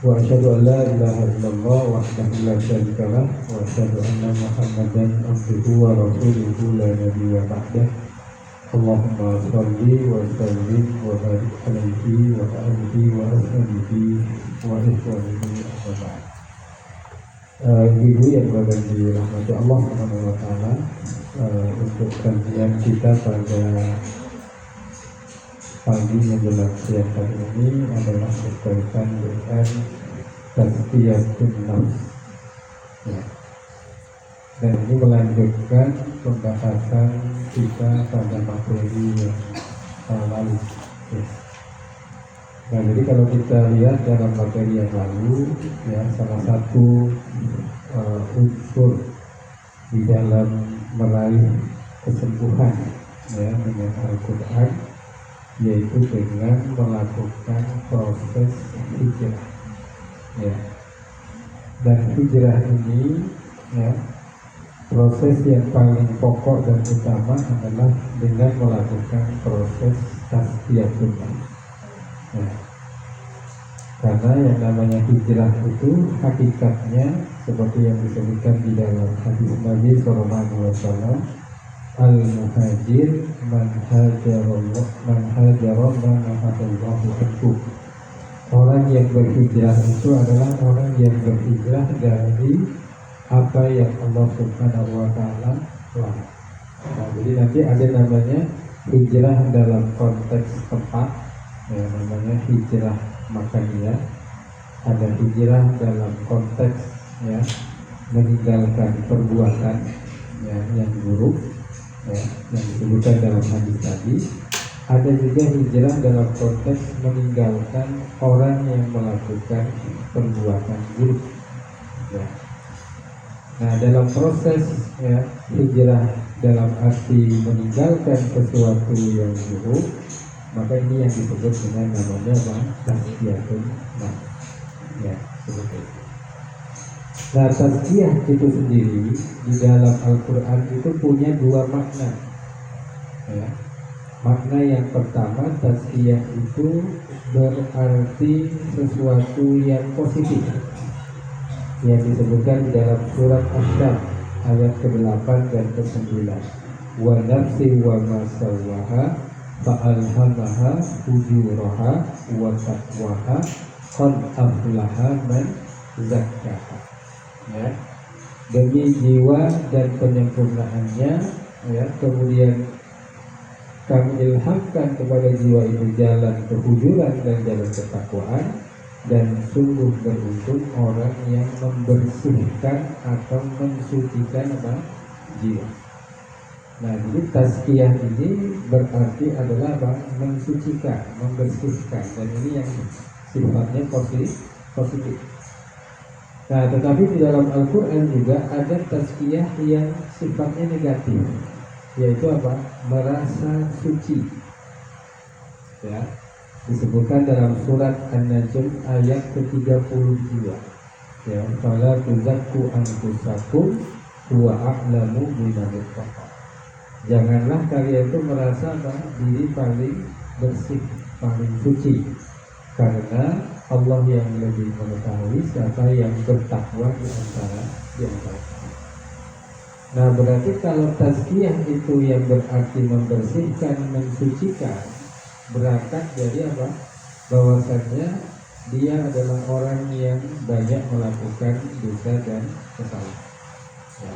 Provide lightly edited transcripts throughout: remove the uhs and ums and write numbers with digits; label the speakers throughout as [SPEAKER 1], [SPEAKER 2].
[SPEAKER 1] وأشهد أن لا إله إلا الله وحده لا شريك له وأشهد أن محمدا عبده ورسوله لا نبي بعده اللهم صل وسلم وبارك عليه وآله وأصحابه وإخوانه أما بعد. Ibu yang berada di rahmati Allah Subhanahu wa taala, untuk kajian kita pada pagi menjelang siang hari ini adalah berkaitan dengan tazkiyatun nafs. Ya. Dan ini melanjutkan pembahasan kita pada materi yang lalu. Ya. Nah, jadi kalau kita lihat dalam materi yang lalu, ya, salah satu unsur di dalam meraih kesembuhan, ya, dengan Al-Quran, yaitu dengan melakukan proses hijrah. Ya. Dan hijrah ini, ya, proses yang paling pokok dan utama adalah dengan melakukan proses tazkiyatun nafs. Ya. Karena yang namanya hijrah itu hakikatnya seperti yang disebutkan di dalam hadis Nabi SAW, al-muhajir man hajara ma nahadallahu anhu. Orang yang berhijrah itu adalah orang yang berhijrah dari apa yang Allah Subhanahu wa taala larang. Nah, jadi nanti ada namanya hijrah dalam konteks tempat, ya, namanya hijrah makaniyah. Ada hijrah dalam konteks, ya, meninggalkan perbuatan, ya, yang buruk, ya, yang disebutkan dalam hadis tadi. Ada juga hijrah dalam konteks meninggalkan orang yang melakukan perbuatan buruk, ya. Nah, dalam proses, ya, hijrah dalam arti meninggalkan sesuatu yang buruk, maka ini yang disebut dengan namanya tazkiyatun nafs. Ya, seperti itu. Nah, tazkiyah itu sendiri di dalam Al-Quran itu punya dua makna. Ya. Makna yang pertama, tazkiyah itu berarti sesuatu yang positif, yang disebutkan di dalam surat Asy-Syams ayat ke-8 dan ke-9. Wa nafsi wa ma sawwaha fa'alhamaha fujuraha wa taqwaha qad aflaha man zakkaha. Ya. Demi jiwa dan penyempurnaannya, ya, kemudian kami ilhamkan kepada jiwa itu jalan kehujuran dan jalan ketakwaan, dan sungguh beruntung orang yang membersihkan atau mensucikan jiwa. Nah, jadi tazkiyah ini berarti adalah mensucikan, membersihkan, dan ini yang sifatnya positif. Nah, tetapi di dalam Al-Quran juga ada tazkiyah yang sifatnya negatif, yaitu merasa suci. Ya, disebutkan dalam surat An-Najm ayat ke-32. Ya, fala tuzakku anfusakum huwa a'lamu biman ittaqa. Janganlah kalian itu merasa diri paling bersih, paling suci, karena Allah yang lebih mengetahui siapa yang bertakwa di antara kalian. Nah, berarti kalau tazkiyah itu yang berarti membersihkan, mensucikan, berangkat dari bahwasanya dia adalah orang yang banyak melakukan dosa dan kesalahan. Ya.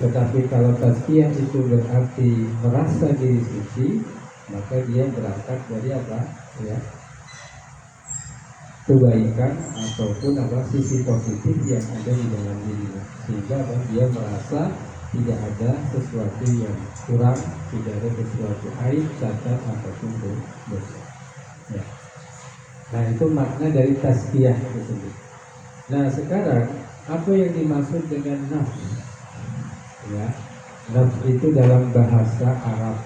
[SPEAKER 1] Tetapi kalau tazkiyah itu berarti merasa diri suci, maka dia berangkat dari ya, kebaikan ataupun sisi positif yang ada di dalam dirinya, sehingga dia merasa tidak ada sesuatu yang kurang, tidak ada sesuatu aib, cacat ataupun dosa. Ya. Nah, itu makna dari tazkiyah tersebut. Nah, sekarang apa yang dimaksud dengan nafs? Ya, nafs itu dalam bahasa Arab,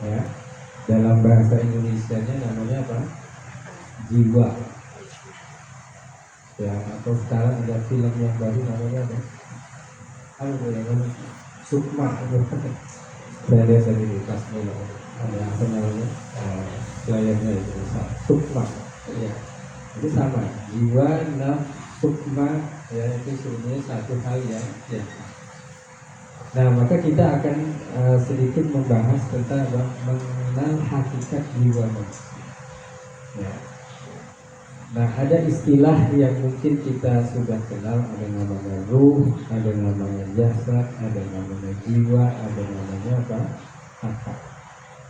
[SPEAKER 1] ya, dalam bahasa Indonesianya namanya jiwa. Ya, atau sekarang ada film yang baru namanya Sukma. Saya lihat tadi di kelas ada apa namanya layarnya itu Sukma. Ya. Itu sama, jiwa, nafs, sukma, ya itu sebenarnya satu hal yang biasa. Nah, maka kita akan sedikit membahas tentang mengenal hakikat jiwa manusia. Ya. Nah, ada istilah yang mungkin kita sudah kenal, ada namanya ruh, ada namanya jasad, ada namanya jiwa, ada namanya apa? Akal.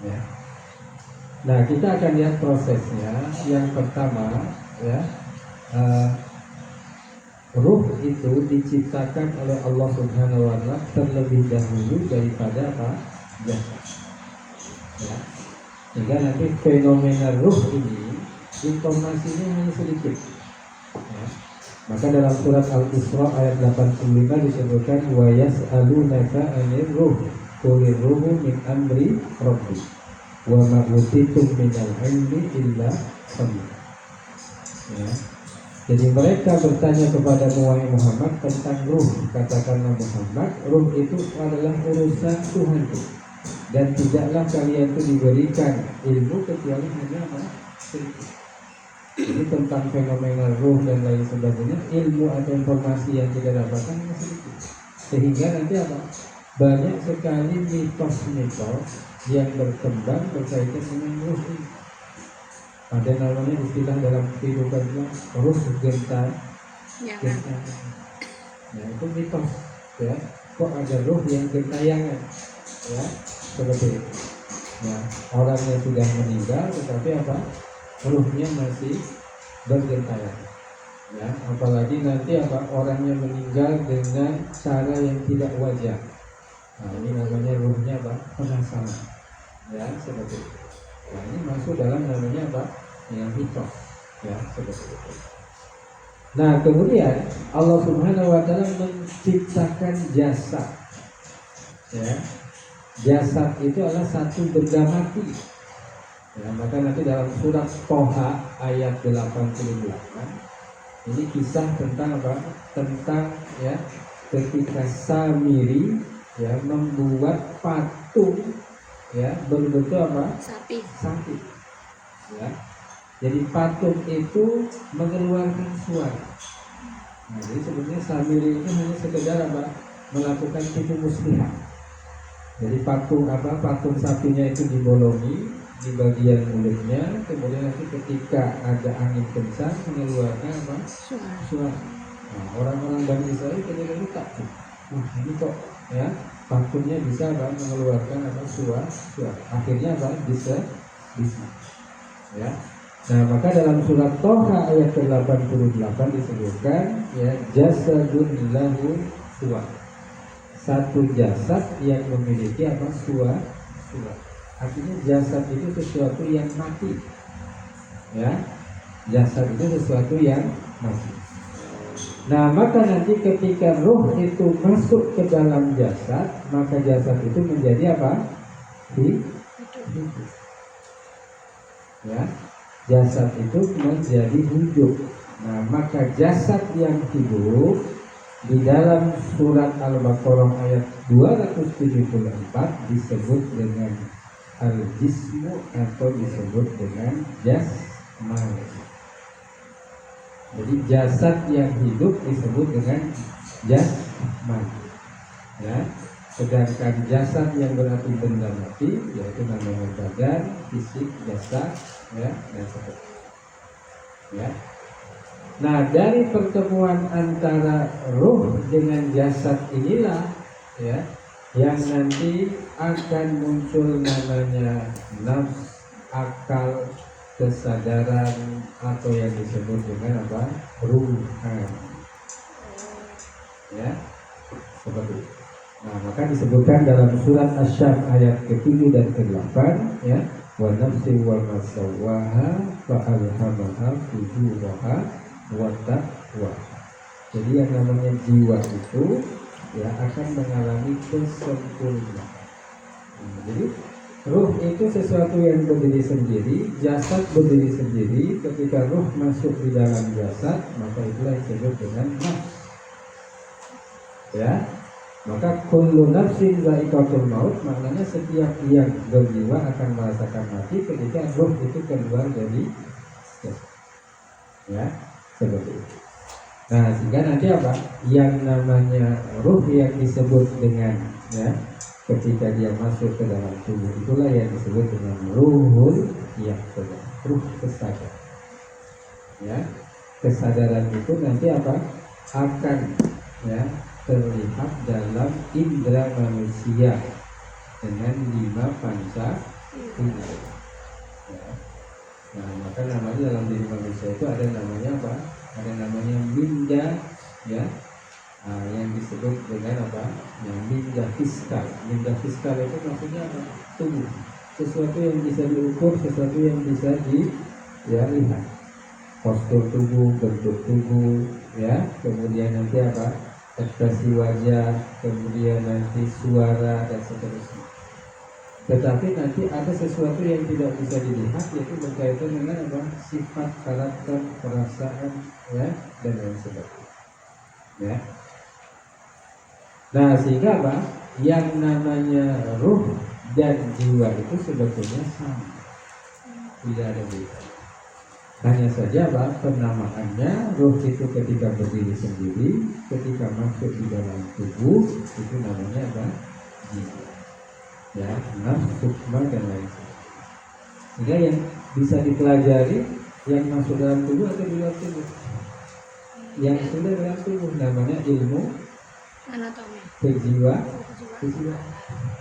[SPEAKER 1] Ya. Nah, kita akan lihat prosesnya. Yang pertama, ya, ruh itu diciptakan oleh Allah Subhanahu wa Ta'ala terlebih dahulu daripada apa? Jasad. Ya. Sehingga nanti fenomena ruh ini informasinya hanya sedikit. Ya. Maka dalam surat Al-Isra ayat 85 disebutkan wa yas'alunaka 'anir ruh qulir ruhu min amri rabbi wa ma utitum minal ilmi illa qalila. Ya. Jadi mereka bertanya kepada Wahai Muhammad tentang ruh. Katakanlah Muhammad, ruh itu adalah urusan Tuhanku, dan tidaklah kalian itu diberikan ilmu kecuali hanya apa? Sedikit. Jadi tentang fenomena ruh dan lain sebagainya, ilmu atau informasi yang kita dapatkan hanya sedikit. Sehingga nanti apa? Banyak sekali mitos-mitos yang berkembang berkaitan dengan ruh ini. Ada namanya istilah dalam kehidupan ruh gentar. Nah, itu mitos, ya. Kok ada ruh yang gentayangan, ya, seperti itu. Nah, orangnya sudah meninggal, tetapi apa? Ruhnya masih bergentayangan. Ya, apalagi nanti apa? Orangnya meninggal dengan cara yang tidak wajar. Nah, ini namanya ruhnya apa? Penasaran. Ya, seperti itu. Nah, ini masuk dalam namanya apa? Yang mitos, ya, seperti itu. Nah, kemudian Allah Subhanahu wa Ta'ala menciptakan jasad. Ya. Jasad itu adalah satu benda mati. Ya, maka nanti dalam surat Toha ayat 88 ini kisah tentang apa? Tentang ya ketika Samiri ya membuat patung ya berbentuk apa? Sapi. Ya. Jadi patung itu mengeluarkan suara. Nah, jadi sebenarnya Samiri itu hanya sekedar apa? Melakukan tipu muslihat. Jadi patung apa? Patung sapinya itu dibolongi di bagian mulutnya, kemudian nanti ketika ada angin kencang mengeluarkan apa? Suara. Nah, orang-orang Bani Israel ketika itu takjub. Wah, ini kok ya patungnya bisa apa? Mengeluarkan apa? Suara. Akhirnya apa? Bisa. Ya. Nah, maka dalam surat Toha ayat 88 disebutkan ya jasadun lahu suwa. Satu jasad yang memiliki apa? Suwa. Artinya jasad itu sesuatu yang mati. Ya. Jasad itu sesuatu yang mati. Nah, maka nanti ketika ruh itu masuk ke dalam jasad, maka jasad itu menjadi apa? Hidup. Ya. Jasad itu menjadi hidup. Nah, maka jasad yang hidup di dalam surat Al-Baqarah ayat 274 disebut dengan al-jismu atau disebut dengan jasmani. Jadi jasad yang hidup disebut dengan jasmani. Ya. Sedangkan jasad yang berarti benda mati yaitu namanya badan, fisik, jasad, ya, dan seterusnya. Ya. Nah, dari pertemuan antara ruh dengan jasad inilah ya yang nanti akan muncul namanya nafs, akal, kesadaran atau yang disebut dengan apa? Ruhan. Ya. Seperti itu. Nah, maka disebutkan dalam surat Asy-Syams ayat ke-7 dan ke-8 ya, wa nafsi wa ma sawwaha fa alhamaha fujuraha wa taqwaha. Jadi yang namanya jiwa itu ya akan mengalami kesempurnaan. Nah, jadi ruh itu sesuatu yang berdiri sendiri, jasad berdiri sendiri. Ketika ruh masuk di dalam jasad, maka itulah yang disebut dengan nafs. Ya. Maka kullu nafsin dha'iqatul maut, maknanya setiap yang berjiwa akan merasakan mati ketika ruh itu keluar dari jasad. Ya, seperti itu. Nah, sehingga nanti apa? Yang namanya ruh yang disebut dengan ya, ketika dia masuk ke dalam tubuh itulah yang disebut dengan ruhul yaqظah, ruh kesadaran. Ya, kesadaran itu nanti apa? Akan ya terlihat dalam indera manusia dengan 5 panca indera. Ya. Nah, maka namanya dalam diri manusia itu ada namanya apa? Ada namanya minda, ya, yang disebut dengan apa? Yang minda fiskal. Minda fiskal itu maksudnya apa? Tubuh. Sesuatu yang bisa diukur, sesuatu yang bisa lihat. Postur tubuh, bentuk tubuh, ya. Kemudian nanti apa? Ekspresi wajah, kemudian nanti suara dan seterusnya. Tetapi nanti ada sesuatu yang tidak bisa dilihat, yaitu berkaitan dengan apa? Sifat, karakter, perasaan, ya, dan lain sebagainya. Ya. Nah, sehingga apa? Yang namanya ruh dan jiwa itu sebetulnya sama, tidak ada beda. Hanya saja apa? Penamaannya, ruh itu ketika berdiri sendiri, ketika masuk di dalam tubuh itu namanya apa? Jiwa. Ya, nafsu, sukma dan lain sebagainya. Sehingga yang bisa dipelajari yang masuk dalam tubuh atau di luar tubuh? Yang sudah dalam tubuh namanya ilmu anatomi kejiwaan.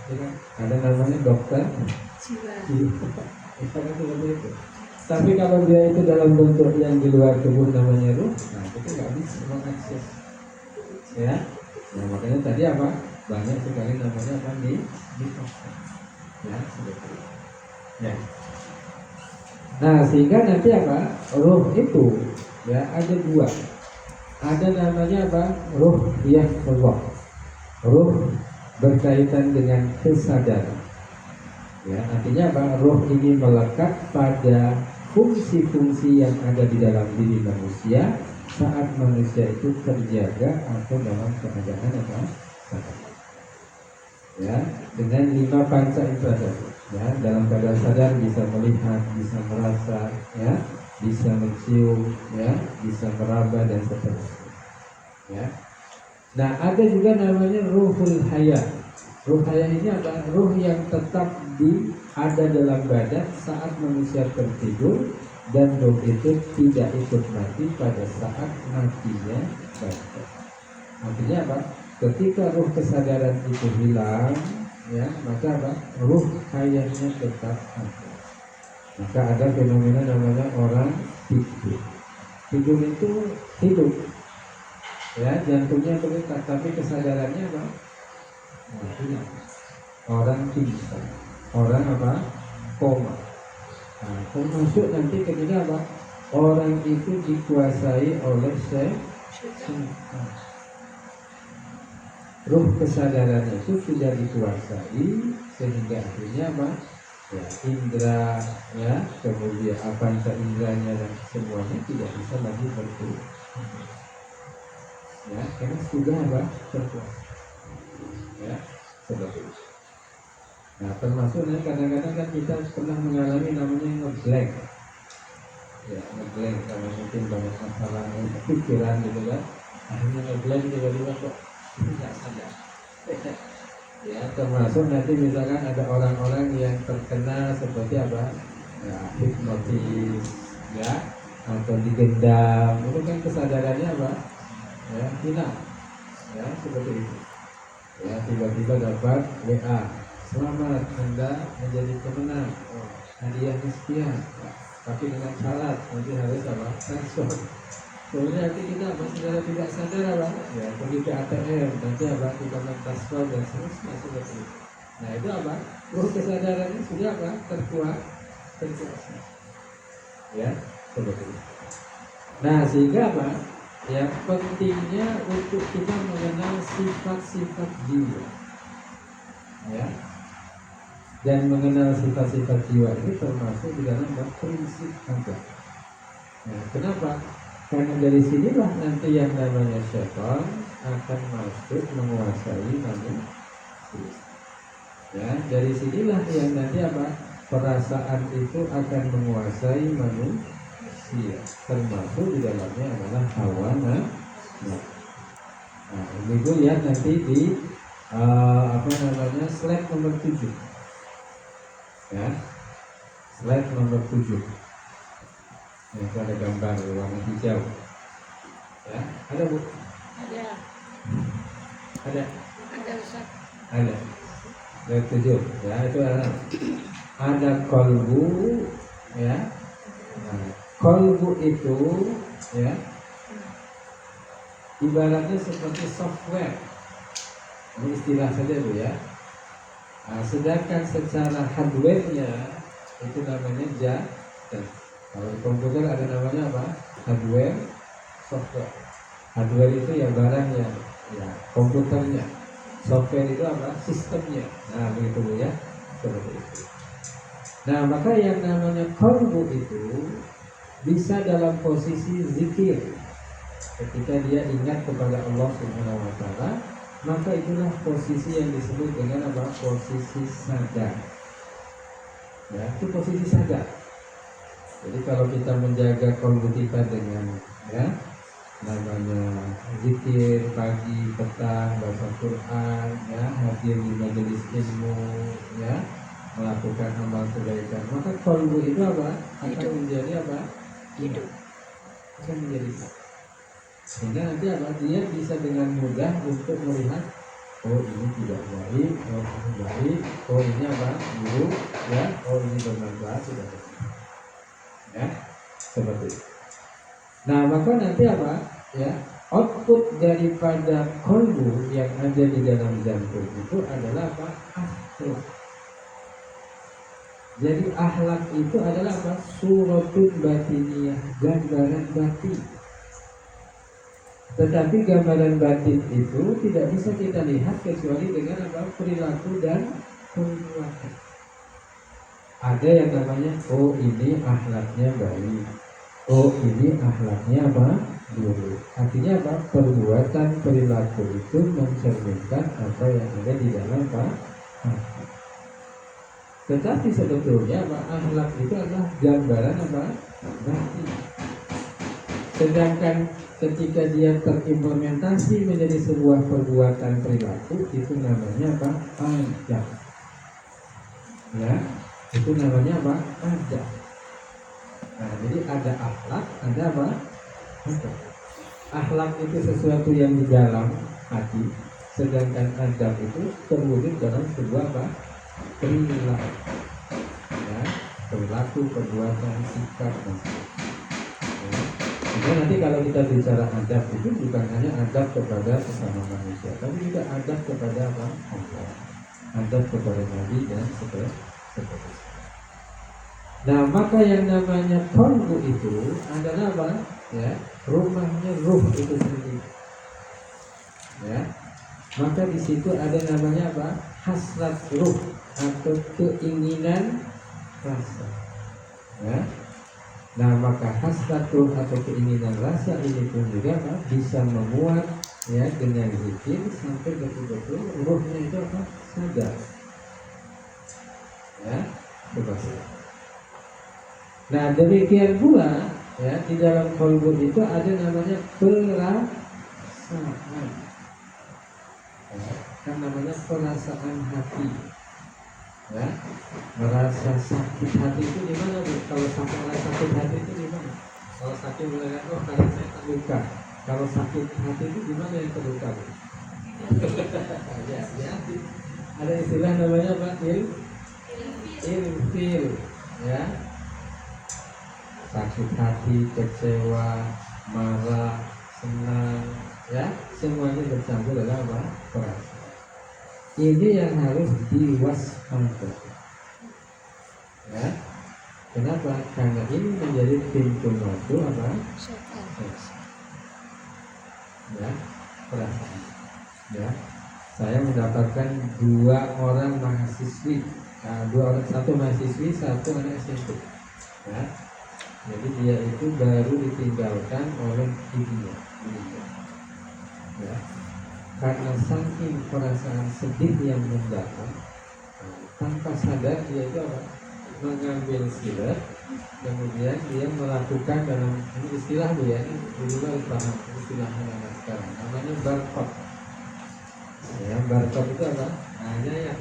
[SPEAKER 1] Ya, ada namanya dokter jiwa. Itu. Tapi kalau dia itu dalam bentuk yang di luar tubuh namanya ruh, nah itu nggak bisa mengakses. Ya, nah makanya tadi apa? Banyak sekali namanya apa di ya, seperti itu. Ya. Nah, sehingga nanti apa? Ruh itu ya ada 2. Ada namanya apa? Ruh yaqظah. Ruh berkaitan dengan kesadaran. Ya, artinya apa? Ruh ini melekat pada fungsi-fungsi yang ada di dalam diri manusia saat manusia itu terjaga atau dalam keadaan apa? Sadar. Ya, dengan 5 panca indera. Ya, dalam keadaan sadar bisa melihat, bisa merasa, ya, bisa mencium, ya, bisa meraba dan seterusnya. Ya. Nah, ada juga namanya ruhul haya. Ruh haya ini adalah ruh yang tetap ada dalam badan saat manusia tertidur, dan ruh itu tidak ikut mati pada saat matinya badan. Artinya apa? Ketika ruh kesadaran itu hilang, ya, maka apa? Ruh hayanya tetap ada. Maka ada fenomena namanya orang tidur. Tidur itu hidup, ya, jantungnya berdetak, tapi kesadarannya apa? Mati. Orang pingsan, orang apa? Koma. Nah, termasuk nanti ketika apa? Orang itu dikuasai oleh setan. Ruh kesadarannya itu sudah dikuasai sehingga akhirnya apa? Ya, indera, ya, kemudian apa indranya dan semuanya tidak bisa lagi berfungsi. Ya, karena sudah apa? Terkuasai. Ya, seperti itu. Nah, termasuk kadang-kadang kan kita pernah mengalami namanya ngeblank. Ya, ngeblank karena mungkin banyak masalah pikiran gitu kan. Akhirnya ngeblank tiba-tiba kok tidak sadar. Ya, termasuk nanti misalkan ada orang-orang yang terkena seperti apa? Ya, hipnotis, ya, atau digendam. Itu kan kesadarannya apa? Ya, hilang. Ya, seperti itu. Ya, tiba-tiba dapat WA, selamat Anda menjadi pemenang, hadiahnya sekian, tapi dengan syarat nanti harus apa? Transfer. Kemudian nanti kita secara tidak sadar apa? Ya, pergi ke ATM, nanti apa? Kita transfer dan seterusnya seperti itu. Nah, itu apa? Ruh kesadarannya sudah apa? Terkuasa. Ya, seperti itu. Nah, sehingga apa? Yang pentingnya untuk kita mengenal sifat-sifat jiwa, ya, dan mengenal sifat-sifat jiwa itu termasuk di dalam prinsip agama. Nah, kenapa? Karena dari sinilah nanti yang namanya syaitan akan masuk menguasai manusia. Ya, dari sinilah yang nanti apa? Perasaan itu akan menguasai manusia. manusia, termasuk di dalamnya adalah hawa nafsu. Nah, Ibu lihat nanti di slide nomor 7 ya, slide nomor 7 yang ada gambar warna hijau ya, ada Bu? Ada Ustaz? Ada slide 7 ya, itu ada kolbu ya. Nah, kolbu itu ya ibaratnya seperti software, ini istilah saja Bu ya. Nah, sedangkan secara hardware-nya itu namanya jadwal. Kalau di komputer ada namanya apa? Hardware, software. Hardware itu ya barangnya, ya komputernya. Software itu apa? Sistemnya. Nah begitu Bu ya, seperti itu. Nah maka yang namanya qalbu itu bisa dalam posisi zikir. Ketika dia ingat kepada Allah Subhanahu wa Ta'ala, maka itulah posisi yang disebut dengan apa? Posisi sadar. Ya, itu posisi sadar. Jadi kalau kita menjaga qalbu kita dengan ya namanya zikir pagi, petang, baca Quran, ya hadir di majelis ilmu, ya melakukan amal kebaikan, maka qalbu itu apa? Akan menjadi apa? Hidup. Akan menjadi hidup. Sehingga nanti apa? Dia bisa dengan mudah untuk melihat, oh ini tidak baik, oh ini baik, oh ini apa? Buruk, ya, oh ini bermanfaat, sudah. Ya, seperti itu. Nah maka nanti apa? Ya, output daripada qalbu yang ada di dalam jantung itu adalah apa? Akhlak. Jadi akhlak itu adalah apa? Suratul batiniyah, gambaran batin. Tetapi gambaran batin itu tidak bisa kita lihat kecuali dengan apa? Perilaku dan perbuatan. Ada yang namanya, oh ini akhlaknya baik, oh ini akhlaknya apa? Buruk. Artinya apa? Perbuatan perilaku itu mencerminkan apa yang ada di dalam apa? Tetapi sebetulnya apa? Akhlak itu adalah gambaran apa? Batin. Sedangkan ketika dia terimplementasi menjadi sebuah perbuatan perilaku, itu namanya apa? Adab. Ya, itu namanya apa? Adab. Nah, jadi ada akhlak, ada apa? Adab. Akhlak itu sesuatu yang di dalam hati, sedangkan adab itu terwujud dalam sebuah apa? Perilaku. Ya, perilaku, perbuatan, sikap, dan sebagainya. Jadi nanti kalau kita bicara adab itu bukan hanya adab kepada sesama manusia, tapi juga adab kepada apa? Allah, adab kepada Nabi dan seterusnya. Nah maka yang namanya qalbu itu adalah apa? Ya, rumahnya ruh itu sendiri. Ya, maka di situ ada namanya apa? Hasrat ruh atau keinginan rasa. Ya. Nah maka hasrat ruh atau keinginan rasa ini pun juga apa? Bisa memuat ya dengan zikir sampai betul-betul ruhnya itu apa? Sadar. Ya, seperti itu. Nah demikian pula ya di dalam qalbu itu ada namanya perasaan. Ya, kan namanya perasaan hati. Ya, merasa sakit hati itu di mana Bu? Kalau sakit hati itu di mana? Kalau sakit melihat oh kali saya terluka. Kalau sakit hati itu di mana yang terluka Bu? Ya, ya. Ada istilah namanya apa? Ilfil. Ya. Sakit hati, kecewa, marah, senang, ya semuanya bercampur dalam apa? Perasaan. Ini yang harus diwaspadai. Ya, kenapa? Karena ini menjadi pintu masuk apa? Ya, perasaan. Ya, saya mendapatkan dua orang mahasiswi, satu mahasiswi, satu anak SMP. Ya. Jadi dia itu baru ditinggalkan oleh ibunya. Ya. Karena saking perasaan sedih yang mendalam, tanpa sadar dia itu apa? Mengambil silet, kemudian dia melakukan dalam ini istilah bu ya, ini dulu harus paham istilahnya anak sekarang, namanya barcode. Ya, barcode itu apa? Hanya yang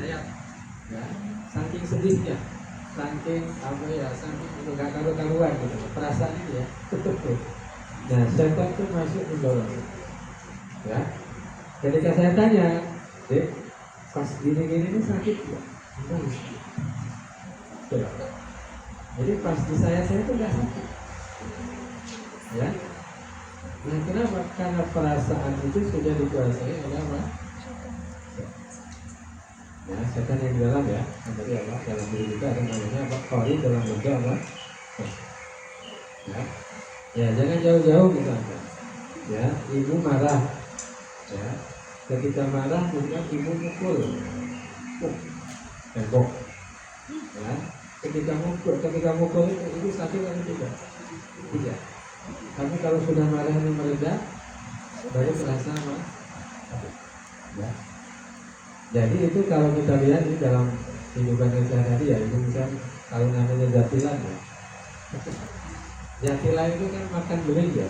[SPEAKER 1] ya, saking sedihnya, saking apa ya, saking itu gak karu-karuan gitu, perasaan itu ya. Nah, setan itu masuk mendorong. Ya, ketika saya tanya, dek, pas gini-gini ini sakit ya? Jadi pas di saya itu nggak sakit. Ya, nah kenapa? Karena perasaan itu sudah dikuasai oleh apa? Ya, setan yang di dalam ya, tadi apa? Dalam diri kita ada namanya apa? Kori dalam bentuk apa? Ya, ya jangan jauh-jauh misalnya. Ya, ibu marah. Ya, ketika marah kemudian ibu mukul tembok. Ya, ketika mukul itu sakit atau tidak? Tidak. Tapi kalau sudah marahnya mereda, baru terasa apa? Ya. Jadi itu kalau kita lihat di dalam kehidupan sehari-hari ya, itu misal kalau namanya jatilan ya. Jatilan itu kan makan beli ya.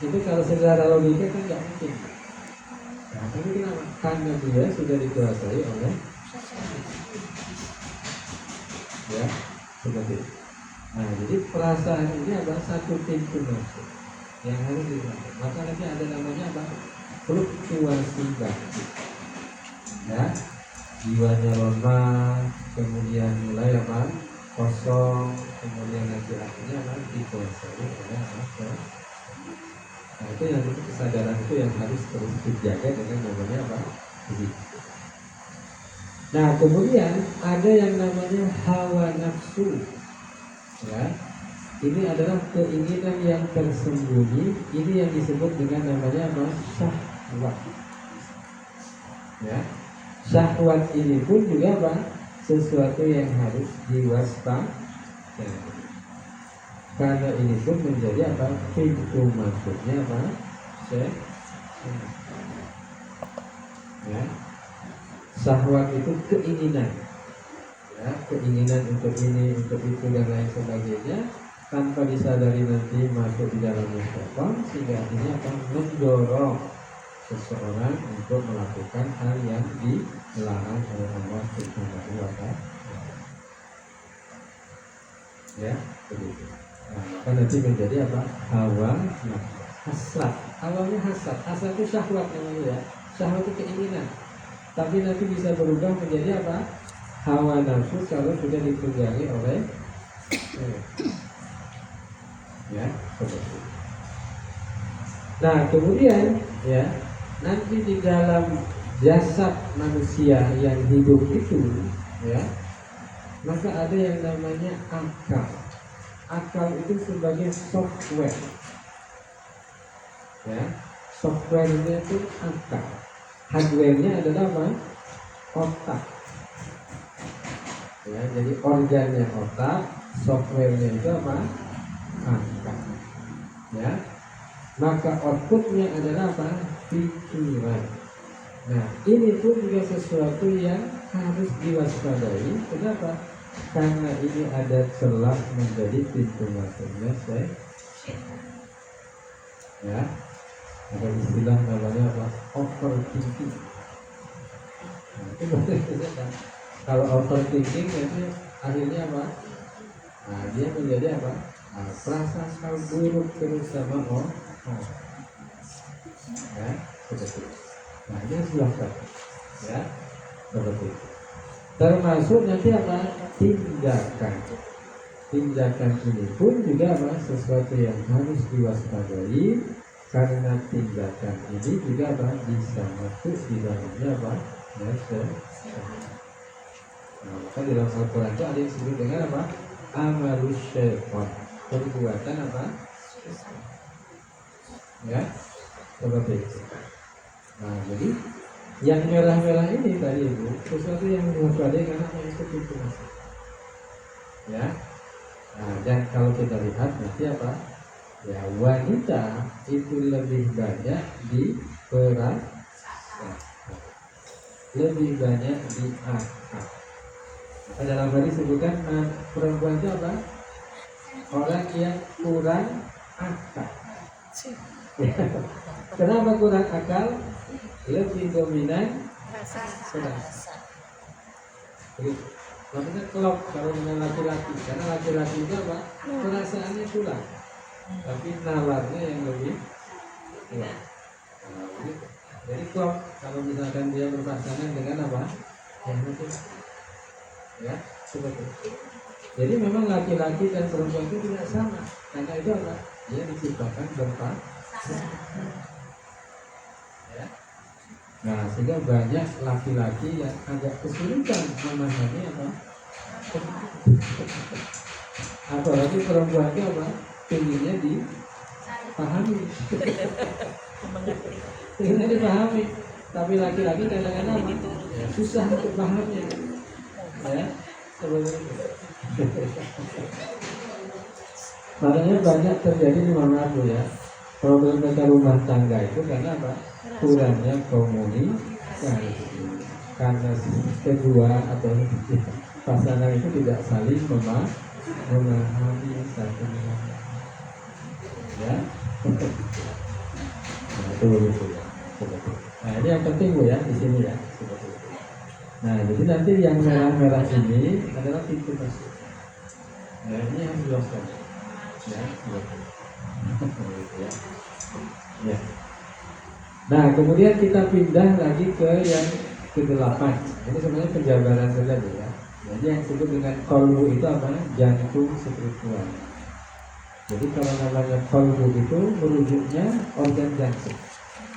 [SPEAKER 1] Itu kalau secara logika kan nggak mungkin. Nah, tapi kenapa? Karena dia sudah dikuasai oleh ya, seperti itu. Nah, jadi perasaan ini adalah satu pintu masuk yang harus dilakukan. Maka nanti ada namanya apa? Fluktuasi batin. Ya, jiwanya lemah, kemudian mulai apa? Kosong, kemudian nanti akhirnya apa? Dikuasai oleh apa? Nah, itu yang kesadaran itu yang harus terus dijaga dengan namanya apa? Nah, kemudian ada yang namanya hawa nafsu. Ya, ini adalah keinginan yang tersembunyi. Ini yang disebut dengan namanya apa? Syahwat. Ya, syahwat ini pun juga apa? Sesuatu yang harus diwaspadai. Karena ini pun menjadi apa? Pintu masuknya apa? Ya, syahwat itu keinginan. Ya, keinginan untuk ini, untuk itu dan lain sebagainya tanpa disadari nanti masuk di dalamnya syaitan, sehingga ini akan mendorong seseorang untuk melakukan hal yang dilarang oleh Allah Subhanahu wa Ta'ala. Ya, begitu. Nah, maka nanti menjadi apa? Hawa nafsu, hasad. Awalnya hasad itu syahwat namanya ya. Syahwat itu keinginan. Tapi nanti bisa berubah menjadi apa? Hawa nafsu kalau sudah ditunggangi oleh ya, seperti itu. Nah, kemudian ya, nanti di dalam jasad manusia yang hidup itu ya, maka ada yang namanya akal. Akal itu sebagai software. Ya, softwarenya itu akal. Hardwarenya adalah apa? Otak. Ya, jadi organnya otak, softwarenya itu apa? Akal. Ya, maka outputnya adalah apa? Pikiran. Nah, ini pun juga sesuatu yang harus diwaspadai. Kenapa? Karena ini ada celah menjadi pintu masuknya setan. Ya, ada istilah namanya apa? Overthinking. Nah, itu betul. Kalau overthinking itu akhirnya apa? Nah, dia menjadi apa? Nah, prasangka buruk terus sama orang. Ya, seperti itu. Nah, ini silahkan. Ya, seperti itu. Termasuk nanti apa? Tindakan. Tindakan ini pun juga apa? Sesuatu yang harus diwaspadai, karena tindakan ini juga apa? Bisa masuk di dalamnya apa? Nah, maka di dalam Al-Quran itu ada yang disebut dengan apa? Amalus syaitan, perbuatan apa? Ya, seperti itu. Nah, jadi yang merah-merah ini tadi itu sesuatu yang diwaspadai karena itu pintu masuk. Ya, nah, dan kalau kita lihat nanti apa? Ya, wanita itu lebih banyak diperasa, lebih banyak diangkat. Dalam hadis disebutkan perempuan itu apa? Orang yang kurang akal. Kenapa kurang akal? Lebih dominan rasa. Maksudnya kelop kalau dengan laki-laki, karena laki-laki itu apa? Perasaannya kurang, tapi nalarnya yang lebih kuat. Jadi kelop kalau misalkan dia berpasangan dengan apa? Yang lebih, ya seperti itu. Jadi memang laki-laki dan perempuan itu tidak sama, karena itu apa? Dia diciptakan berpasangan. Ya. Nah, sehingga banyak laki-laki yang agak kesulitan memahami apa? Apalagi perempuan itu apa? Pengennya dipahami. Pengennya dipahami. Tapi laki-laki kadang-kadang apa? Ya, susah untuk pahamnya. Ya, seperti itu. Makanya banyak terjadi di mana-mana ya. Problem rumah tangga itu karena apa? Kurangnya komunikasi. Karena kedua atau pasangan itu tidak saling memahami satu sama lain. Ya. Nah, itu begitu ya. Nah, ini yang penting Bu ya di sini ya. Nah, jadi nanti yang merah-merah ini adalah pintu masuk. Nah, ini yang jelaskan. Ya, ya. Ya. Nah, kemudian kita pindah lagi ke yang ke-8. Ini sebenarnya penjabaran saja ya. Jadi yang disebut dengan kolbu itu apa? Jantung spiritual. Jadi kalau namanya kolbu itu merujuknya organ jantung.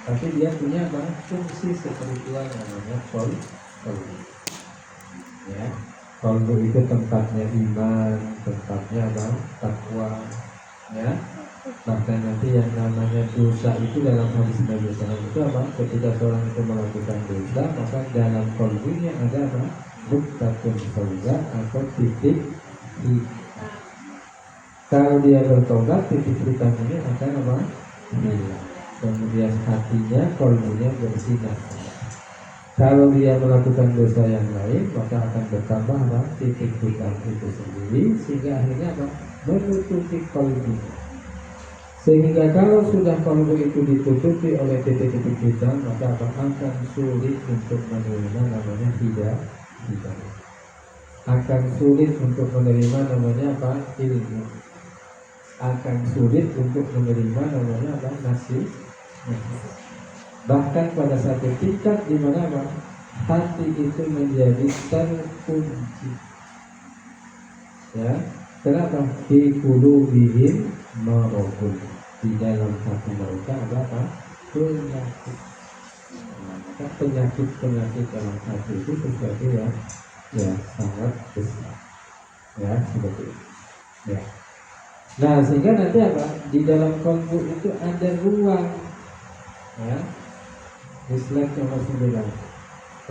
[SPEAKER 1] Tapi dia punya apa? Fungsi spiritual namanya kolbu. Ya. Kolbu itu tempatnya iman, tempatnya apa? Takwa. Ya. Bahkan nanti yang namanya dosa itu dalam hadis Nabi SAW itu apa? Ketika seorang itu melakukan dosa, maka dalam kolbunya ada apa? Buktatun sauda atau titik hitam. Kalau dia bertobat, titik hitam ini akan apa? Hilang. Kemudian hatinya, kolbunya bersinar. Kalau dia melakukan dosa yang lain, maka akan bertambah apa? Titik hitam itu sendiri, sehingga akhirnya apa? Menutupi kolbunya. Sehingga kalau sudah kolbu itu ditutupi oleh titik-titik hitam, maka akan sulit untuk menerima namanya hidayah. Akan sulit untuk menerima namanya apa? Ilmu. Akan sulit untuk menerima namanya apa? Nasib. Bahkan pada satu tingkat di mana apa? Hati itu menjadi terkunci. Ya, kenapa? Fi qulubihim maradun. Di dalam hati mereka ada apa? Penyakit. Maka penyakit dalam hati itu sesuatu yang sangat besar. Ya, seperti itu. Ya. Nah, sehingga nanti apa? Di dalam kolbu itu ada ruang. Ya. Di slide nomor 9.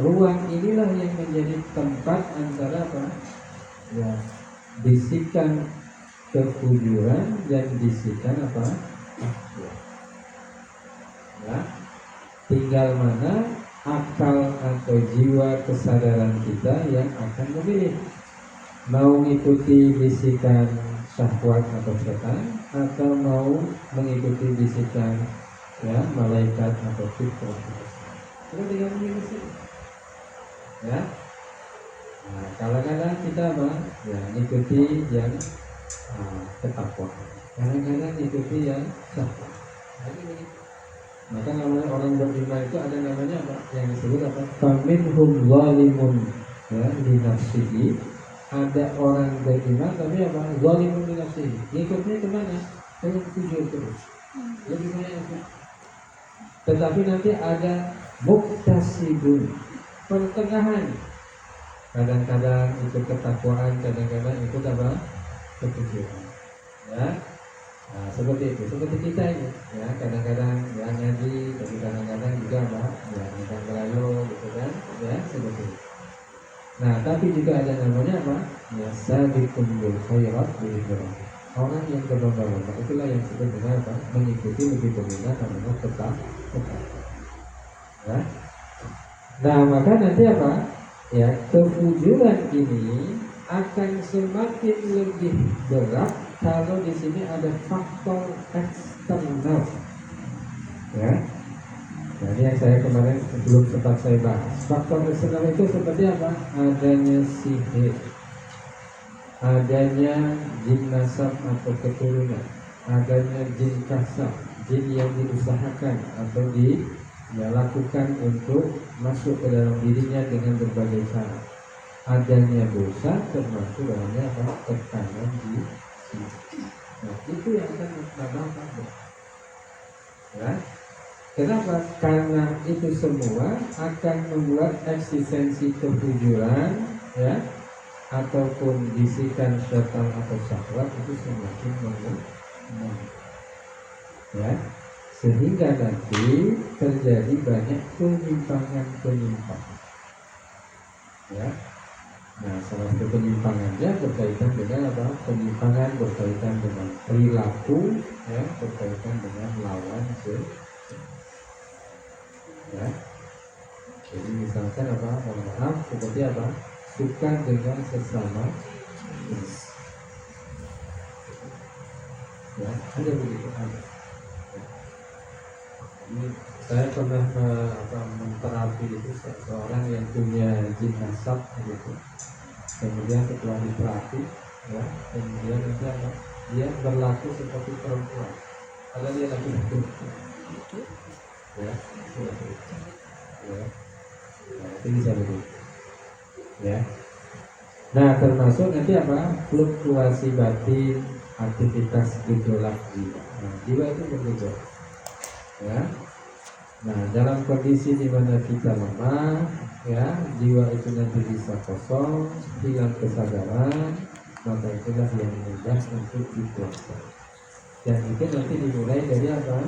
[SPEAKER 1] Ruang inilah yang menjadi tempat antara apa? Ya, bisikan kefujuran dan bisikan apa? Ya, tinggal mana akal atau jiwa kesadaran kita yang akan memilih mau mengikuti bisikan syahwat atau setan atau mau mengikuti bisikan ya malaikat atau fitrah. Itu tinggal memilih sih. Ya. Nah, kadang-kadang kita apa? Ya, mengikuti yang ketakwaan. Kadang-kadang ikuti yang syahwat. Maka namanya orang beriman itu ada namanya apa? Yang disebut apa? Faminhum zalimun ya li nafsihi. Ada orang beriman tapi apa? Zalimun li nafsihi. Ikutnya kemana? Pengen tujuan terus. Lebih banyak itu. Tetapi nanti ada muktasibun, pertengahan. Kadang-kadang ikut ketakwaan, kadang-kadang ikut apa? Ketujuan. Ya. Nah, seperti itu, seperti kita ini, ya kadang-kadang ya ngaji, tapi kadang-kadang juga apa, ya ngajak belayo, gitu kan, ya seperti itu. Nah, tapi juga ada namanya apa, ya sabiqun bil khairat bi'idznillah. Orang yang berlomba-lomba itulah yang disebut dengan apa, mengikuti lebih dominan namanya tetap. Ya. Nah, maka nanti apa, Ya, kefujuran ini akan semakin lebih berat kalau di sini ada faktor eksternal. Ya, jadi yang saya kemarin belum sempat saya bahas. Faktor eksternal itu seperti apa? Adanya sihir, adanya jin nasab atau keturunan, adanya jin kasab, jin yang diusahakan atau dilakukan untuk masuk ke dalam dirinya dengan berbagai cara. Adanya dosa termasuk dalamnya apa? Tekanan di sini. Nah, itu yang akan menambahkan. Ya. Kenapa? Karena itu semua akan membuat eksistensi kefujuran, ya, ataupun bisikan syaitan atau syahwat itu semakin menguat, ya, sehingga nanti terjadi banyak penyimpangan, ya. Nah, salah satu penyimpangannya berkaitan dengan apa? Penyimpangan berkaitan dengan perilaku, ya, berkaitan dengan lawan ya. Jadi misalkan apa? Mohon maaf, seperti apa? Suka dengan sesama jenis. Ya, ada begitu ada. Ya. Ini saya pernah menterapi itu seorang yang punya jin nasab gitu. Kemudian setelah diterapi, ya, kemudian nanti apa? Dia berlaku seperti perempuan. Padahal dia laki-laki. Ya, ya. Nah, itu bisa begitu. Ya. Nah, termasuk nanti apa? Fluktuasi batin, aktivitas gejolak jiwa. Nah, jiwa itu bergejolak. Ya. Nah, dalam kondisi di mana kita lemah, ya, jiwa itu nanti bisa kosong, hilang kesadaran, maka itulah yang mudah untuk dikuasai. Dan itu nanti dimulai dari apa?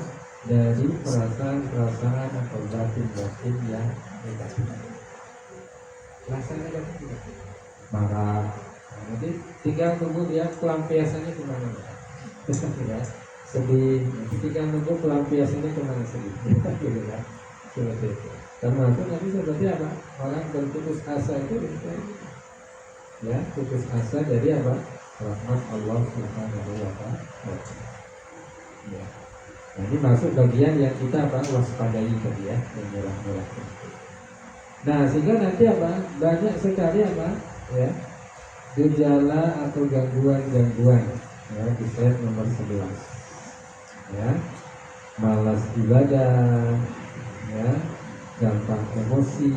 [SPEAKER 1] Dari perasaan-perasaan atau batin-batin yang negatif. Rasanya negatif, marah. Nah, jadi tinggal tunggu dia pelampiasannya kemana, ya. Sedih, tinggal tunggu pelampiasannya kemana sedih, gitu kan? Seperti itu. Termasuk nanti seperti apa? Orang berputus asa itu, ya, putus asa dari apa? Rahmat Allah Subhanahu wa Ta'ala. Ya. Nah, ini masuk bagian yang kita apa? Waspadai tadi, ya, yang merah-merah. Nah, sehingga nanti apa? Banyak sekali apa? Ya, gejala atau gangguan-gangguan, ya, di slide nomor 11, ya, malas ibadah, ya, gampang emosi,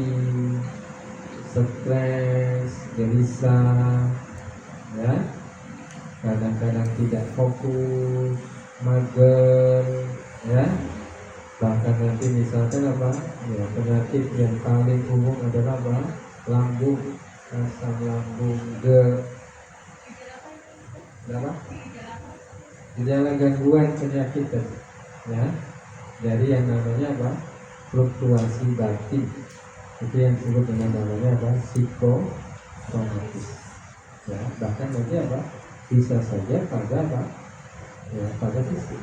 [SPEAKER 1] stres, gelisah, ya, kadang-kadang tidak fokus, mager, ya, bahkan nanti misalkan apa, ya, penyakit yang paling umum adalah apa? Lambung, asam lambung, berapa? Gejala gangguan penyakit tadi, ya, dari yang namanya apa? Fluktuasi batin, itu yang disebut dengan namanya apa? Psikosomatis, ya, bahkan nanti apa? Bisa saja pada apa? Ya, pada fisik,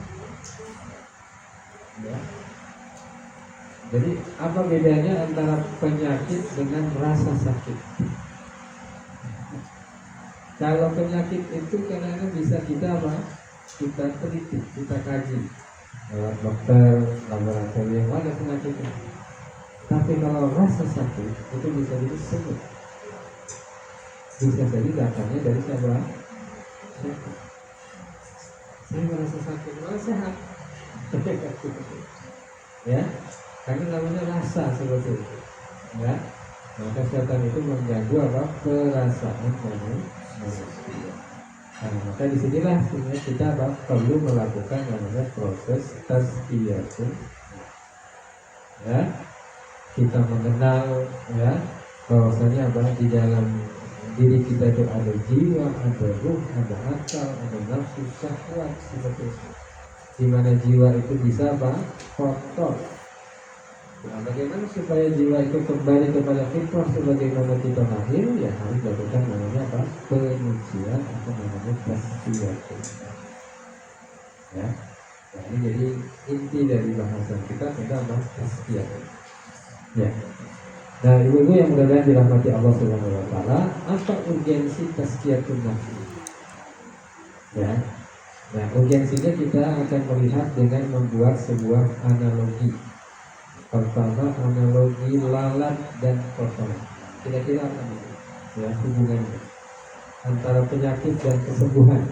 [SPEAKER 1] ya. Jadi apa bedanya antara penyakit dengan rasa sakit? Kalau penyakit itu kadang-kadang bisa kita apa? Kita teliti, kita kaji lewat dokter, laboratorium, ada penyakitnya. Tapi kalau rasa sakit itu bisa disebut, bisa jadi datangnya dari siapa? Saya merasa sakit, malah sehat. Ya, karena namanya rasa seperti itu. Ya, maka setan itu mengganggu apa? Perasaan manusia. Nah, maka disinilah sebenarnya kita apa? Perlu melakukan namanya proses tazkiyah. Ya, kita mengenal, ya, bahwasanya apa? Di dalam diri kita itu ada jiwa, ada ruh, ada akal, ada nafsu, syahwat, seperti itu. Di mana jiwa itu bisa apa? Kotor. Nah, bagaimana supaya jiwa itu kembali kepada fitrah sebagaimana kita lahir? Ya harus dilakukan namanya apa? Penyucian atau namanya tazkiyah. Ya. Nah, ini jadi inti dari bahasan kita tentang tazkiyah. Ya. Nah, ibu-ibu yang mudah-mudahan dirahmati Allah Subhanahu wa taala, apa urgensi tazkiyatun nafs? Ya. Nah, urgensinya kita akan melihat dengan membuat sebuah analogi. Pertama, analogi lalat dan kotoran. Kira-kira apa nih? Ya, hubungannya antara penyakit dan kesembuhan.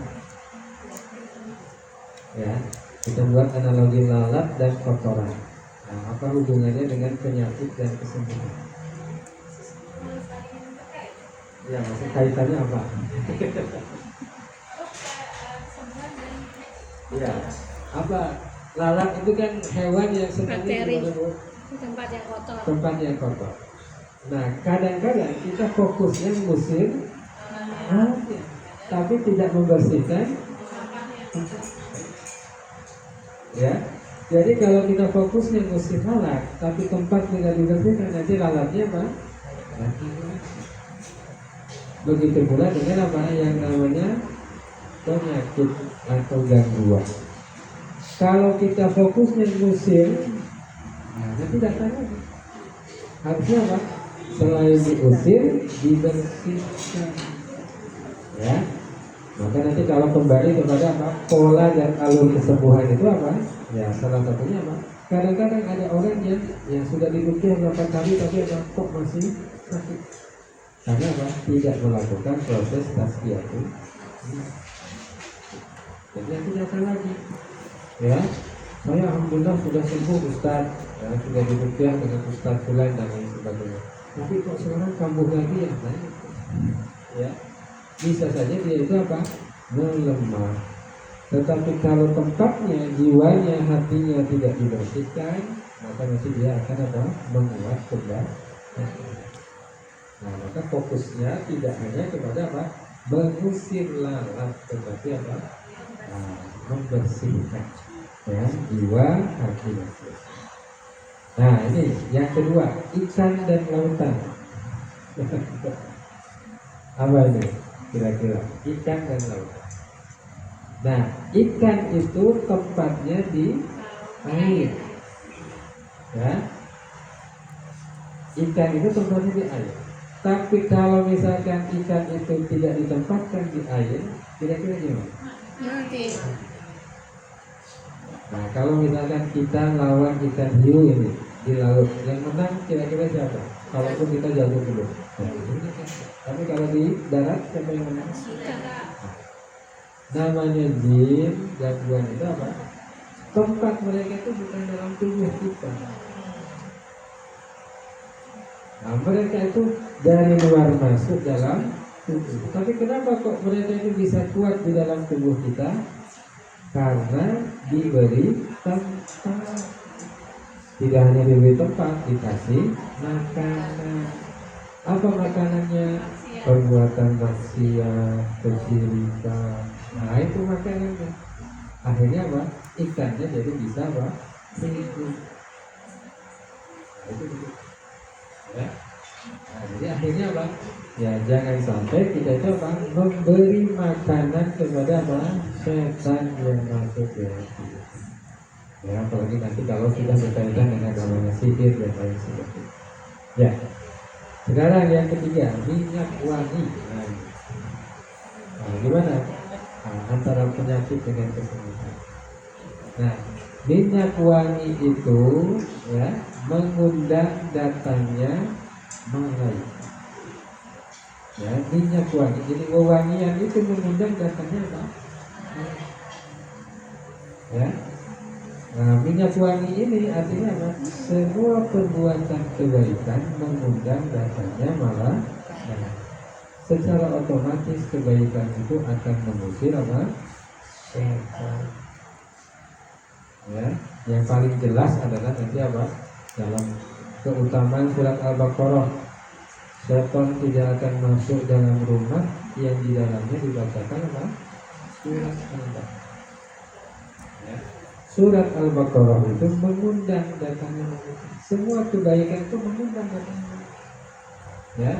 [SPEAKER 1] Ya, kita buat analogi lalat dan kotoran. Nah, apa hubungannya dengan penyakit dan kesembuhan? Ya, maksud kaitannya apa? Ya, apa? Lalat itu kan hewan yang senangnya
[SPEAKER 2] tempat yang kotor.
[SPEAKER 1] Tempat yang kotor. Nah, kadang-kadang kita fokusnya ngusir, tapi tidak membersihkan. Ya, jadi kalau kita fokusnya ngusir lalat, tapi tempat tidak dibersihkan, nanti lalatnya apa? Begitu pula dengan apa yang namanya penyakit atau gangguan. Kalau kita fokusnya ngusir, nanti datang lagi. Harusnya apa? Selain diusir, dibersihkan. Ya, maka nanti kalau kembali kepada apa? Pola dan alur kesembuhan itu apa? Ya, salah satunya apa? Kadang-kadang ada orang yang sudah dirukyah berapa kali tapi apa? Kok masih sakit? Karena apa? Tidak melakukan proses tazkiyatun. Jadi nanti datang lagi. Ya, saya alhamdulillah sudah sembuh Ustaz, ya, sudah dirukyah dengan Ustaz Fulan dan lain sebagainya. Tapi kok sekarang kambuh lagi ya? Ya, bisa saja dia itu apa? Melemah. Tetapi kalau tempatnya, jiwanya, hatinya tidak dibersihkan, maka nanti dia akan apa? Menguat kembali. Nah, maka fokusnya tidak hanya kepada apa? Mengusir lalat, tetapi apa? Nah, membersihkan ya, jiwa, hati. Nah, ini yang kedua, ikan dan lautan. Apa ini? Kira-kira ikan dan lautan. Nah, ikan itu tempatnya di air. Ya. Ikan itu tempatnya di air. Tapi kalau misalkan ikan itu tidak ditempatkan di air, kira-kira gimana?
[SPEAKER 2] Nanti.
[SPEAKER 1] Nah, kalau misalkan kita lawan ikan hiu ini di laut, yang menang kira-kira siapa? Kalaupun kita jago dulu. Tapi kalau di darat siapa yang menang? Namanya jin, gangguan itu apa? Tempat mereka itu bukan dalam tubuh kita. Nah, mereka itu dari luar masuk dalam tubuh. Tapi kenapa kok mereka itu bisa kuat di dalam tubuh kita? Karena diberi tempat. Tidak hanya diberi tempat, dikasih makanan. Apa makanannya? Perbuatan maksiat, kesyirikan. Nah, itu makanannya. Akhirnya apa? Ikannya jadi bisa apa? Hidup. Nah, itu ya. Nah, jadi akhirnya apa? Ya, jangan sampai kita itu apa? Memberi makanan kepada apa? Setan yang masuk ke hati. Ya, apalagi nanti kalau sudah berkaitan dengan namanya sihir dan lain sebagainya. Ya. Sekarang yang ketiga, minyak wangi. Nah, gimana? Nah, antara penyakit dengan kesembuhan. Nah, minyak wangi itu ya mengundang datangnya malaikat. Ya, minyak wangi. Jadi wewangian itu mengundang datangnya apa? Ya. Nah, minyak wangi ini artinya apa? Semua perbuatan kebaikan mengundang datangnya malah secara otomatis kebaikan itu akan mengusir apa? Setan. Ya, yang paling jelas adalah nanti apa? Dalam keutamaan surat Al-Baqarah, setan tidak akan masuk dalam rumah yang di dalamnya dibacakan apa? Surat Al-Baqarah. Ya. Surat Al-Baqarah itu mengundang datangnya semua kebaikan itu mengundang datangnya. Ya,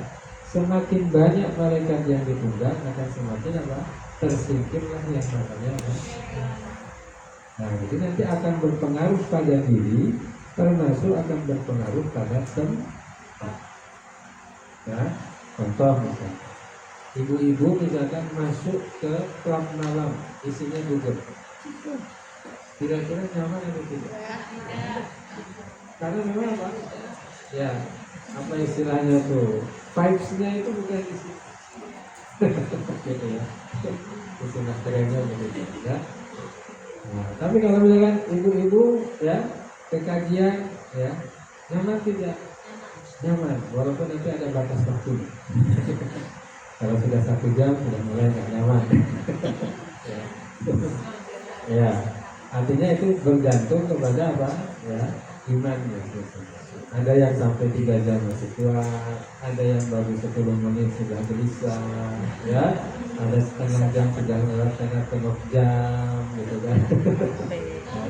[SPEAKER 1] semakin banyak malaikat yang diundang akan semakin apa? Tersingkirlah yang namanya apa? Nah, jadi nanti akan berpengaruh pada diri, termasuk akan berpengaruh pada tempat. Ya, contoh misalnya, ibu-ibu misalkan masuk ke klub malam, isinya duduk, kira-kira nyaman atau tidak? Karena memang apa? Ya, apa istilahnya tuh? Vibes-nya itu bukan di situ. Gitu ya. Istilah kerennya begitu ya. Nah, tapi kalau misalkan ibu-ibu ya ke kajian ya, nyaman tidak? Nyaman, walaupun nanti ada batas waktu. Kalau sudah 1 jam sudah mulai nggak nyaman. Ya. Ya, artinya itu bergantung kepada apa? Ya, iman ya. Ada yang sampai 3 jam masih kuat, ada yang baru 10 menit sudah gelisah, ya, ada setengah jam sudah setengah jam, gitu kan? Nah,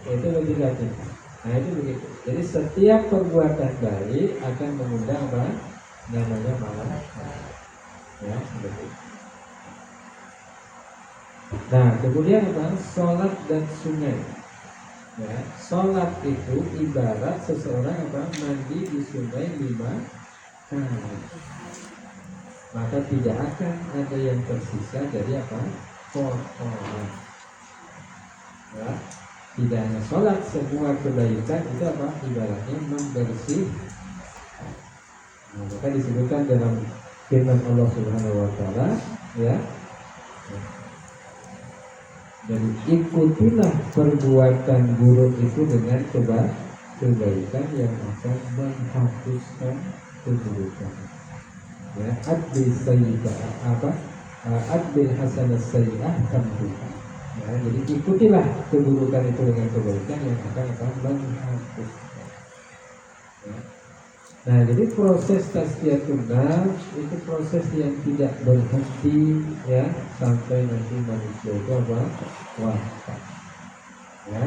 [SPEAKER 1] itu relatif. Nah itu begitu. Jadi setiap perbuatan baik akan mengundang apa? Namanya malam. Ya, seperti itu. Nah, kemudian apa? Sholat dan sungai. Ya, sholat itu ibarat seseorang apa? Mandi di sungai 5 kali. Maka tidak akan ada yang tersisa dari apa? Kotoran. Ya, tidak hanya sholat, semua kebaikan itu apa? Ibaratnya membersih. Nah, maka disebutkan dalam firman Allah Subhanahu Wa Taala, ya. Dan ikutilah perbuatan buruk itu dengan kebaikan yang akan menghapuskan keburukan. Ya, adbil sayyi'ah apa? Adbil hasanah sayyi'ah tamhuha. Ya, jadi ikutilah keburukan itu dengan kebaikan yang akan menghapuskan. Ya. Nah, jadi proses tazkiyatun nafs itu proses yang tidak berhenti ya sampai nanti manusia itu apa? Wafat. Ya.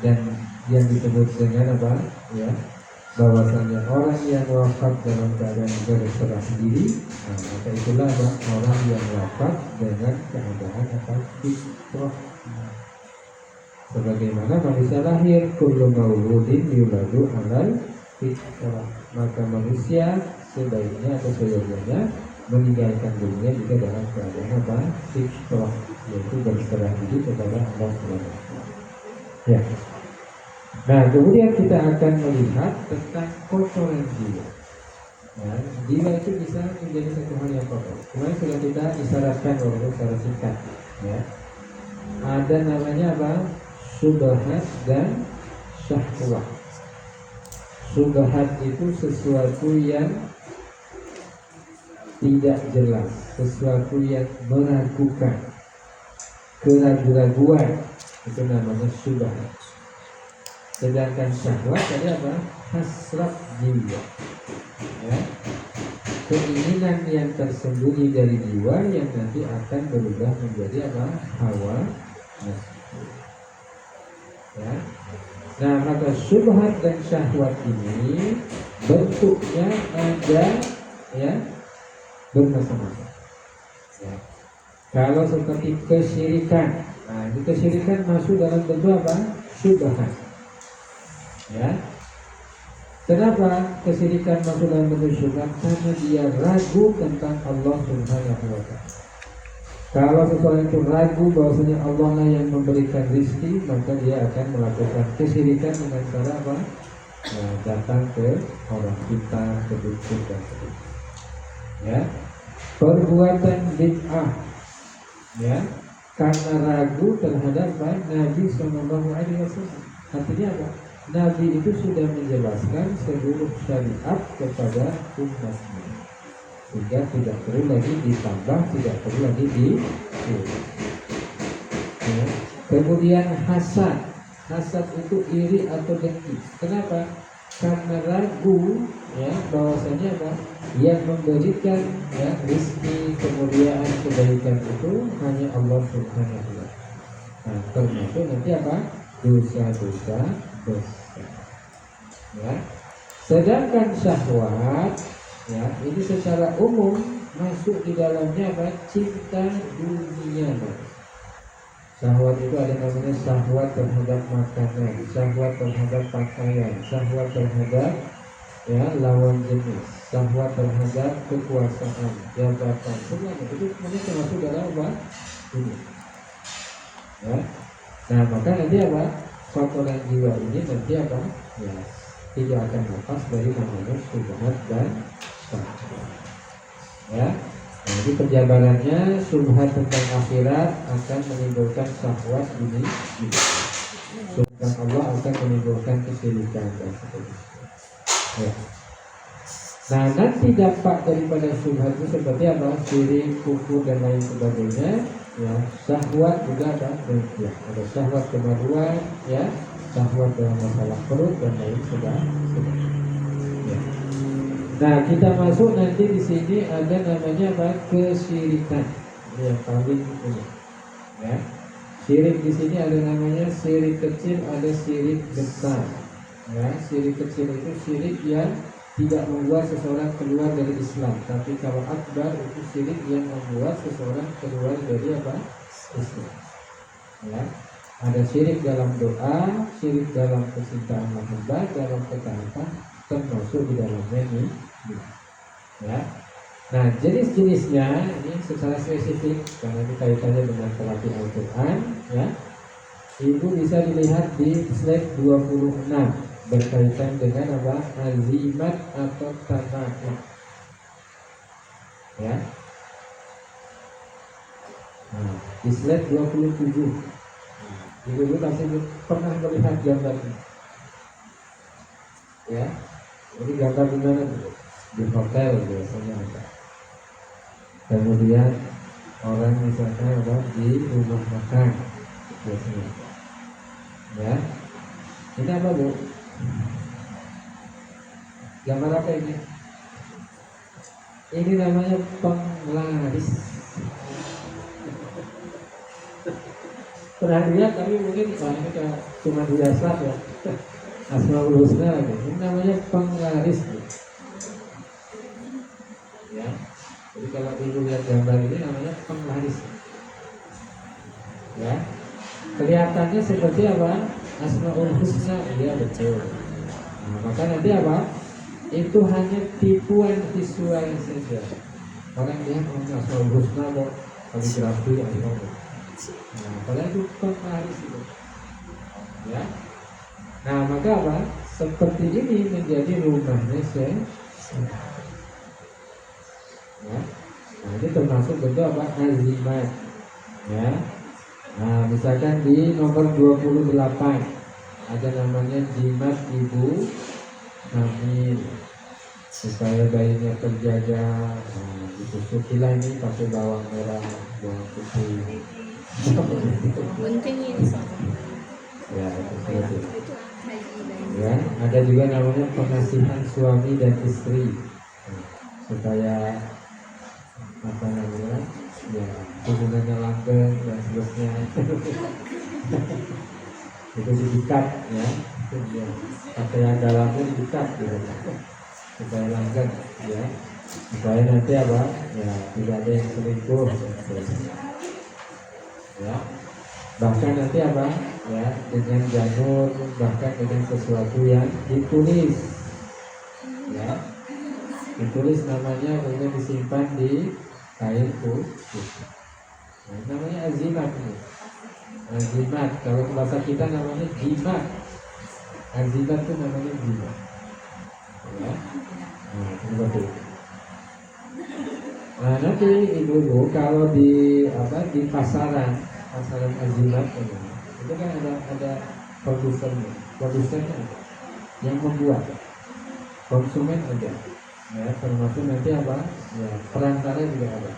[SPEAKER 1] Dan yang disebut dengan apa? Ya. Bahwasanya orang yang wafat dalam keadaan berserah diri, nah, maka itulah apa? Orang yang wafat dengan keadaan apa? Fitrah. Sebagaimana manusia lahir, kullu mauludin yuladu alal fitrah, maka manusia sebaiknya atau seyogyanya meninggalkan dunia juga dalam keadaan apa? Fitrah, yaitu berserah diri kepada Allah SWT. Ya. Nah, kemudian kita akan melihat tentang kotoran jiwa. Ya, jiwa itu bisa menjadi satu hal yang kotor. Kemarin sudah kita isyaratkan walaupun secara singkat. Ya. Ada namanya apa? Subhat dan syahwat. Subhat itu sesuatu yang tidak jelas, sesuatu yang meragukan, keraguan-raguan, itu namanya subhat. Sedangkan syahwat tadi apa? Hasrat jiwa. Ya. Keinginan yang tersembunyi dari jiwa yang nanti akan berubah menjadi apa? Hawa nafsu. Ya. Nah, maka syubhat dan syahwat ini bentuknya ada ya bermacam-macam. Ya. Kalau seperti kesyirikan, nah itu kesyirikan masuk dalam bentuk apa? Syubhat. Ya. Kenapa kesyirikan masuk dalam bentuk syubhat? Karena dia ragu tentang Allah Subhanahu wa Ta'ala. Kalau seseorang itu ragu bahwasanya Allah lah yang memberikan rezeki, maka dia akan melakukan kesyirikan dengan cara apa? Nah, datang ke orang pintar, ke dukun dan sebagainya. Ya, perbuatan bid'ah, ya, karena ragu terhadap Nabi Sallallahu Alaihi Wasallam. Artinya apa? Nabi itu sudah menjelaskan seluruh syariat kepada umatnya, sehingga tidak perlu lagi ditambah, tidak perlu lagi ya. Kemudian hasad itu iri atau dengki. Kenapa? Karena ragu ya bahwasanya apa? Yang memberikan ya rezeki, kemuliaan, kebaikan itu hanya Allah Subhanahu wa Ta'ala. Nah, termasuk nanti apa? Dosa-dosa besar. Ya. Sedangkan syahwat ya, ini secara umum masuk di dalamnya apa? Cinta dunia. Syahwat itu ada namanya syahwat terhadap makanan, syahwat terhadap pakaian, syahwat terhadap ya, lawan jenis, syahwat terhadap kekuasaan, jabatan, semuanya itu semuanya termasuk dalam apa? Ini. Ya. Nah, maka nanti apa? Kotoran jiwa ini nanti apa? Ya, tidak akan lepas dari namanya syubhat dan syahwat. Ya. Nah, jadi penjabarannya syubhat tentang akhirat akan menimbulkan syahwat ini. Syubhat Allah akan menimbulkan kesyirikan dan seterusnya. Ya. Nah, nanti dampak daripada syubhat itu seperti apa? Syirik, kufur dan lain sebagainya. Ya, syahwat juga ada ya, ada syahwat kemaluan, ya, syahwat dalam masalah perut dan lain sebagainya. Ya. Nah, kita masuk nanti di sini ada namanya apa? Kesyirikan. Ini yang paling umum. Ya. Syirik di sini ada namanya syirik kecil, ada syirik besar. Ya, syirik kecil itu syirik yang tidak membuat seseorang keluar dari Islam, tapi kalau akbar itu syirik yang membuat seseorang keluar dari apa? Islam. Ya, ada syirik dalam doa, syirik dalam kecintaan mahabbah, dalam ketaatan, termasuk di dalamnya ini. Ya. Nah, jenis-jenisnya ini secara spesifik karena ini kaitannya dengan terapi Al-Quran, ya. Ibu bisa dilihat di slide 26 berkaitan dengan apa? Azimat atau tamakun. Ya. Nah, di slide 27. Ibu pasti pernah melihat gambar ini. Ya. Ini gambar di mana? Di hotel biasanya ada. Kemudian orang misalnya ada di rumah makan biasanya. Ya. Ini apa, Bu? Gambar apa ini? Ini namanya penglaris. Pernah lihat tapi mungkin ini cuma biasa ya. Asmaul Husna lagi. Ini namanya penglaris. Ya. Jadi kalau ibu lihat gambar ini namanya penglaris. Ya. Kelihatannya seperti apa? Asmaul Husna, iya betul. Nah, maka nanti apa? Itu hanya tipuan visual saja. Orang lihat Asmaul Husna kok kaligrafi atau apa? Nah, padahal itu penglaris itu. Ya. Nah, maka apa? Seperti ini menjadi rumahnya saya. Ya. Nah, ini termasuk bentuk apa? Azimat. Ya. Nah, misalkan di nomor 28 ada namanya jimat ibu hamil supaya bayinya terjaga. Nah, ditusukilah ini pakai bawang merah, bawang putih.
[SPEAKER 2] Penting ini soalnya.
[SPEAKER 1] Ya, itu.
[SPEAKER 2] Itu
[SPEAKER 1] Ya, ada juga namanya pengasihan suami dan istri. Nah, supaya apa namanya? Ya, hubungannya langgeng dan seterusnya. Itu diikat ya, pakaian dalamnya diikat gitu, supaya langgeng ya, supaya nanti apa ya tidak ada yang selingkuh ya. Bahkan nanti apa ya dengan janur, bahkan dengan sesuatu yang ditulis ya, ditulis namanya kemudian disimpan di kain putih. Nah, namanya azimat ini. Azimat, kalau bahasa kita namanya jimat. Azimat itu namanya jimat. Ya. Nah, seperti itu. Nah, nanti ibu kalau di di pasaran azimat itu kan ada produsennya ada, yang membuat, konsumen ada. Ya, termasuk nanti apa? Ya, perantara juga ada.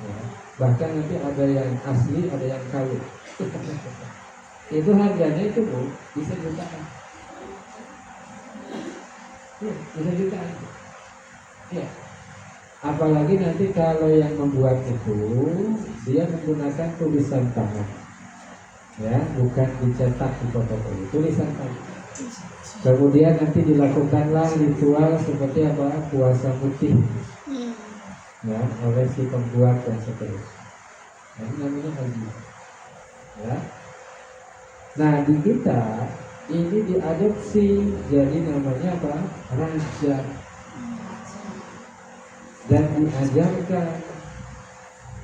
[SPEAKER 1] Ya. Bahkan nanti ada yang asli, ada yang KW. Itu harganya itu Bu, bisa jutaan. Ya, bisa jutaan. Ya. Apalagi nanti kalau yang membuat itu dia menggunakan tulisan tangan. Ya, bukan dicetak di fotokopi, tulisan tangan. Kemudian nanti dilakukanlah ritual seperti apa? Puasa putih. Ya, oleh si pembuat dan seterusnya. Nah, ini namanya haji. Ya. Nah, di kita ini diadopsi jadi namanya apa? Raja. Dan diajarkan.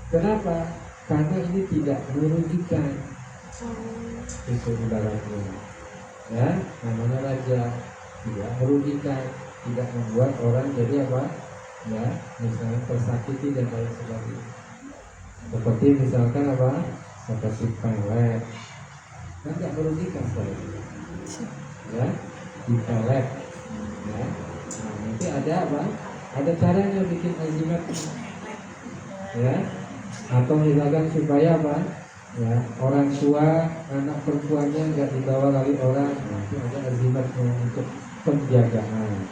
[SPEAKER 1] Kenapa? Karena ini tidak merugikan. Itu ibaratnya. Ya, namanya raja, tidak merugikan, tidak membuat orang jadi apa? Ya, misalnya tersakiti dan lain sebagainya. Seperti misalkan apa? Seperti pelet, kan tidak merugikan sekali. Ya, di pelet. Ya, nah, nanti ada apa? Ada caranya bikin azimat. Ya, atau misalkan supaya apa? Ya, orang tua anak perempuannya nggak dibawa lari orang, nah, itu ada azimatnya untuk penjagaan.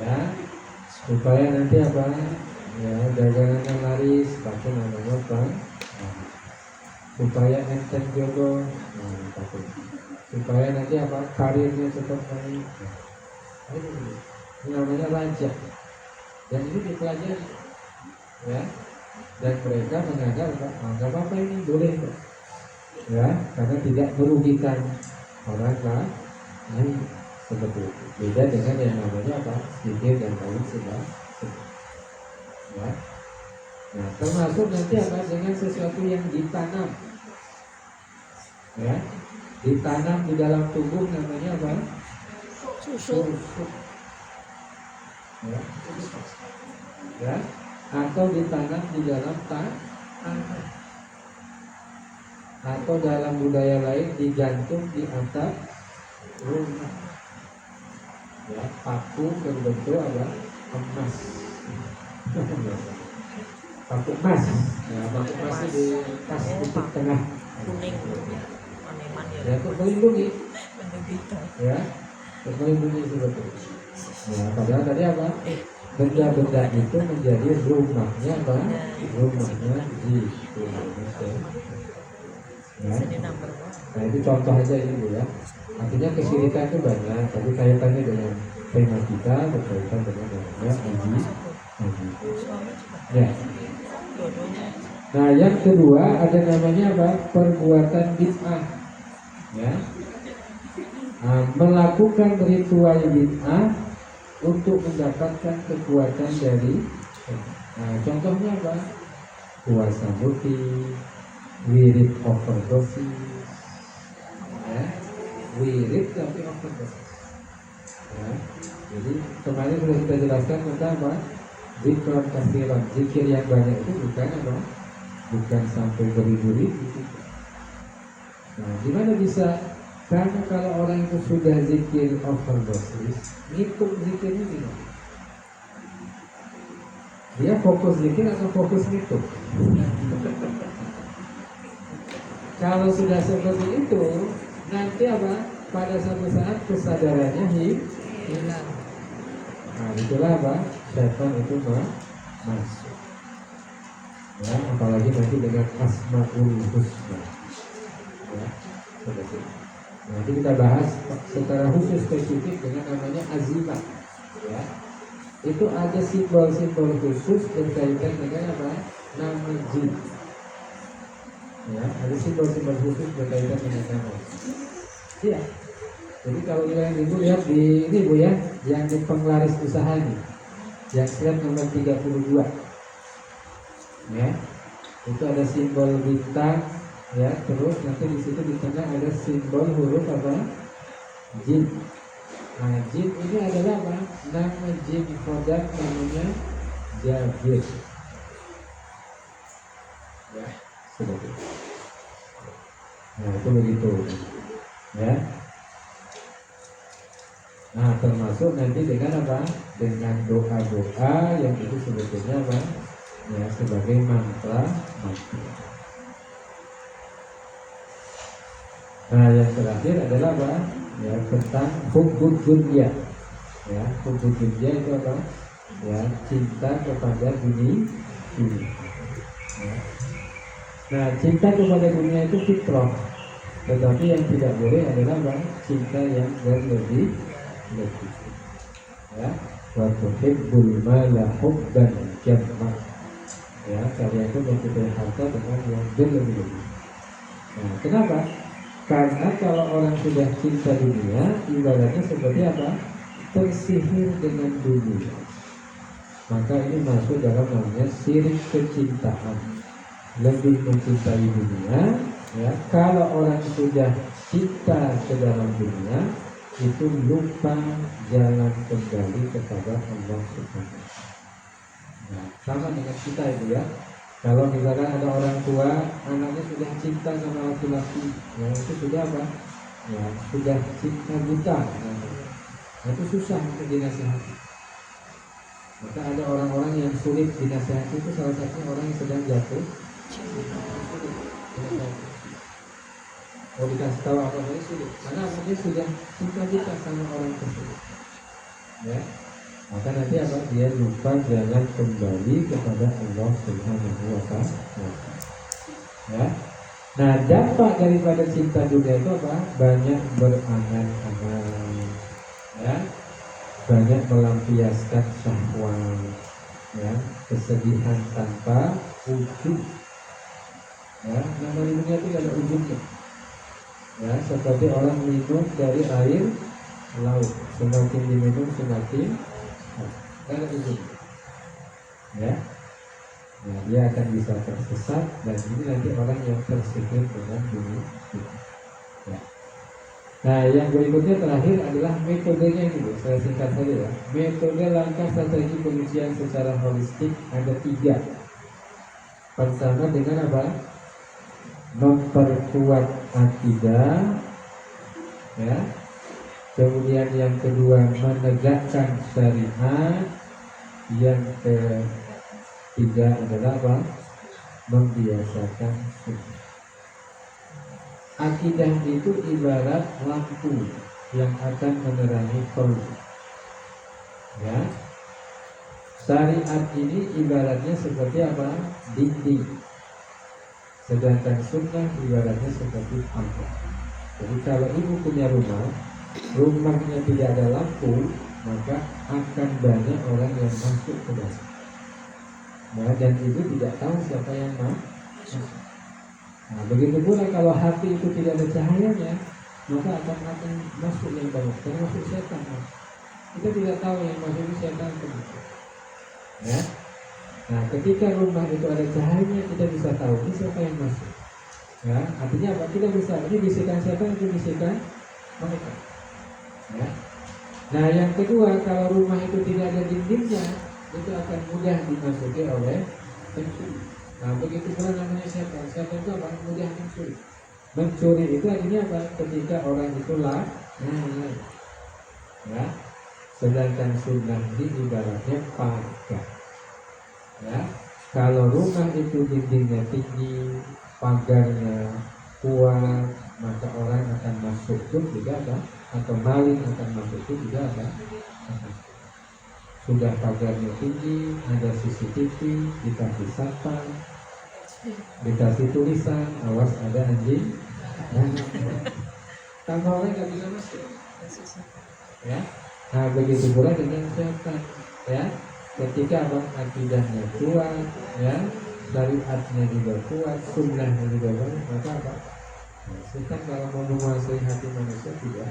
[SPEAKER 1] Ya, supaya nanti apa? Ya, dagangannya laris, pakai namanya apa? Nah, supaya enteng jodoh, nah, pakai. Supaya nanti apa? Karirnya cepat naik. Nah, ini namanya raja. Dan ini dipelajari. Ya. Dan mereka menganggap nggak apa-apa ini boleh, ya, karena tidak merugikan orang lain. Seperti itu. Beda dengan yang namanya apa? Sihir dan lain sebagainya. Ya. Nah, termasuk nanti apa? Dengan sesuatu yang ditanam. Ya, ditanam di dalam tubuh namanya apa? Susu. Ya. Ya. Atau ditanam di dalam tanah, atau dalam budaya lain digantung di atap rumah. Ya, paku berbentuk apa? Emas. Paku emas. Ya, paku emas di tas titik tengah.
[SPEAKER 3] Kuning.
[SPEAKER 1] Ya, untuk melindungi. Ya, untuk melindungi sebetulnya. Ya, padahal tadi apa? Benda-benda itu menjadi rumahnya apa? Rumahnya jin. Ya. Nah, itu contoh aja ini Bu ya. Artinya kesyirikan itu banyak, tapi kaitannya dengan tema kita berkaitan dengan namanya haji. Ya. Nah, yang kedua ada namanya apa? Perbuatan bid'ah. Ya. Nah, melakukan ritual bid'ah untuk mendapatkan kekuatan dari, nah, contohnya apa? Puasa putih, wirid overdosis, ya, wirid tapi overdosis. Ya, jadi kemarin sudah kita jelaskan tentang apa? Zikr katsiran, zikir yang banyak itu bukan apa? Bukan sampai beribu-ribu. Nah, gimana bisa? Karena kalau orang itu sudah zikir overdosis, ngitung zikirnya gimana? Dia fokus zikir atau fokus ngitung? Kalau sudah seperti itu, nanti apa? Pada suatu saat kesadarannya hilang. Nah, itulah apa? Syaitan itu masuk. Ya, apalagi nanti dengan asmaul husna. Ya, seperti itu. Nanti kita bahas secara khusus spesifik dengan namanya azimat. Ya, itu ada simbol-simbol khusus berkaitan dengan apa? Nama jin. Ya, ada simbol-simbol khusus berkaitan dengan nama. Ya. Jadi kalau yang ibu lihat di ini Bu ya, yang di penglaris usaha nih, yang slide nomor 32. Ya, itu ada simbol bintang. Ya, terus nanti di situ di tengah ada simbol huruf apa? Jin. Nah, jin ini adalah apa? Nama jin kodam namanya Jabir. Ya, seperti itu. Nah, itu begitu. Ya. Nah, termasuk nanti dengan apa? Dengan doa-doa yang itu sebetulnya apa? Ya, sebagai mantra. Nah, yang terakhir adalah apa? Ya, tentang hubbud dunya. Ya, hubbud dunya itu apa? Ya, cinta kepada dunia. Ya. Nah, cinta kepada dunia itu fitrah. Tetapi yang tidak boleh adalah apa? Cinta yang berlebih. Ya, wa tuhibbul mala hubban jamma. Ya, kalian itu mencintai harta dengan yang berlebih. Nah, kenapa? Karena kalau orang sudah cinta dunia, ibaratnya seperti apa? Tersihir dengan dunia. Maka ini masuk dalam namanya sirik kecintaan. Lebih mencintai dunia, ya. Kalau orang sudah cinta ke dalam dunia, itu lupa jalan kembali kepada Allah Subhanahu wa Ta'ala. Nah, sama dengan kita itu ya. Kalau misalkan ada orang tua, anaknya sudah cinta sama laki-laki, ya itu sudah apa? Ya sudah cinta buta. Nah, itu susah untuk dinasihati. Maka ada orang-orang yang sulit dinasihati, itu salah satunya orang yang sedang jatuh. Mau dikasih tahu apa saja sulit, karena dia sudah cinta buta sama orang tersebut. Ya. Maka nanti apa? Dia lupa jalan kembali kepada Allah Subhanahu wa Ta'ala. Ya. Nah, dampak daripada cinta dunia itu apa? Banyak berangan-angan, ya. Banyak melampiaskan syahwat, ya. Kesedihan tanpa ujung. Ya, namanya dunia itu ada ujungnya. Ya, seperti orang minum dari air laut, semakin diminum semakin ada ujung, ya. Nah, dia akan bisa tersesat dan ini nanti orang yang tersihir dengan dunia. Ya. Nah, yang berikutnya terakhir adalah metodenya ini, saya singkat saja ya. Metode langkah strategi pengujian secara holistik ada 3. Pertama dengan apa? Memperkuat akidah, ya. Kemudian yang kedua menegakkan syariat. Yang ketiga adalah apa? Membiasakan sunnah. Akidah itu ibarat lampu yang akan menerangi qalb. Ya. Syariat ini ibaratnya seperti apa? Dinding. Sedangkan sunnah ibaratnya seperti apa? Jadi kalau ibu punya rumah, rumahnya tidak ada lampu, maka akan banyak orang yang masuk ke dalam. Nah, dan ibu tidak tahu siapa yang masuk. Nah, begitu pula kalau hati itu tidak ada cahayanya, maka akan masuk yang banyak. Karena masuk setan. Kita tidak tahu yang masuk itu setan atau bukan. Ya. Nah, ketika rumah itu ada cahayanya, kita bisa tahu ini siapa yang masuk. Ya, artinya apa? Kita bisa ini bisikan setan, itu bisikan malaikat. Ya. Nah, yang kedua, kalau rumah itu tidak ada dindingnya, itu akan mudah dimasuki oleh pencuri. Nah, begitu pula namanya setan. Setan itu apa? Mudah mencuri. Mencuri itu artinya apa? Ketika orang itu lalai. Ya. Sedangkan sunnah ini ibaratnya pagar. Ya. Kalau rumah itu dindingnya tinggi, pagarnya kuat, maka orang akan masuk pun juga ada, atau maling akan masuk pun juga ada. Sudah pagarnya tinggi, ada CCTV, dikasih satpam, dikasih tulisan, awas ada anjing. Tanpa orang nggak bisa masuk. Ya, nah begitu pula dengan setan. Ya, ketika abang akidahnya kuat, ya, syariatnya juga kuat, sunnahnya juga banyak, maka apa? Nah, setan kalau mau menguasai hati manusia tidak.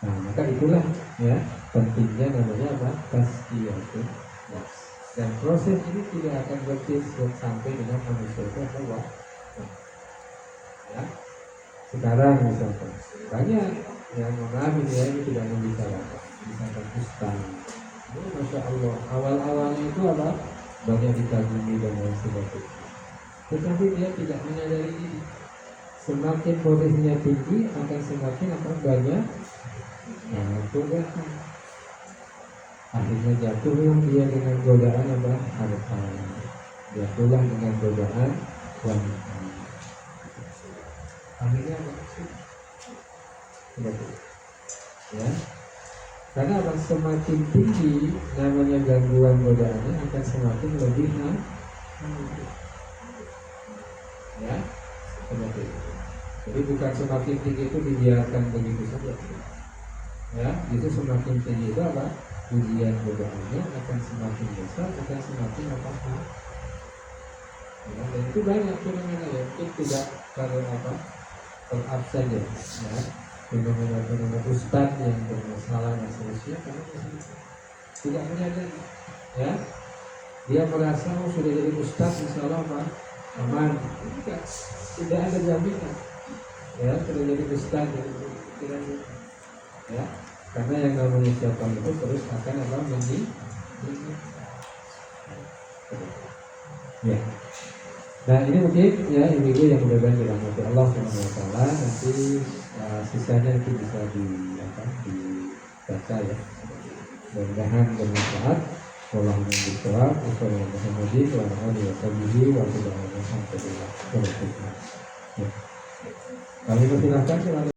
[SPEAKER 1] Nah, maka itulah ya pentingnya namanya apa? Tazkiyatun nafs. Dan proses ini tidak akan berhenti sampai dengan manusia itu apa? Ya. Sekarang misalkan banyak yang mengalami ini tidak membicarakan, misalkan ustaz. Ini masya Allah awal-awalnya itu apa? Banyak dikagumi dan lain sebagainya. Tetapi dia tidak menyadari ini. Semakin posisinya tinggi akan semakin akan banyak. Nah, itu kan akhirnya jatuhlah dia dengan godaan apa? Harta. Jatuhlah dengan godaan wanita. Akhirnya apa? Ya. Karena apa? Semakin tinggi namanya gangguan godaannya akan semakin lebih ya, seperti itu. Jadi bukan semakin tinggi itu dibiarkan begitu saja. Ya, itu semakin tinggi itu apa? Ujian godaannya akan semakin besar, akan semakin apa? Ya, dan itu banyak fenomena ya, mungkin tidak terabsen ya, fenomena ustadz yang bermasalah dan seterusnya karena tidak menyadari, ya dia merasa sudah jadi ustadz insya Allah aman, tidak ada jaminan, ya sudah jadi ustadz tidak, ya karena yang namanya siapa itu terus akan ya. Nah ini mungkin ya ibu-ibu yang mudah-mudahan dirahmati Allah Subhanahu Wa Taala, nanti sisanya itu bisa dibaca ya. Mudah-mudahan bermanfaat. Wallahumma bishawab. Wassalamualaikum warahmatullahi wabarakatuh. Kami persilahkan.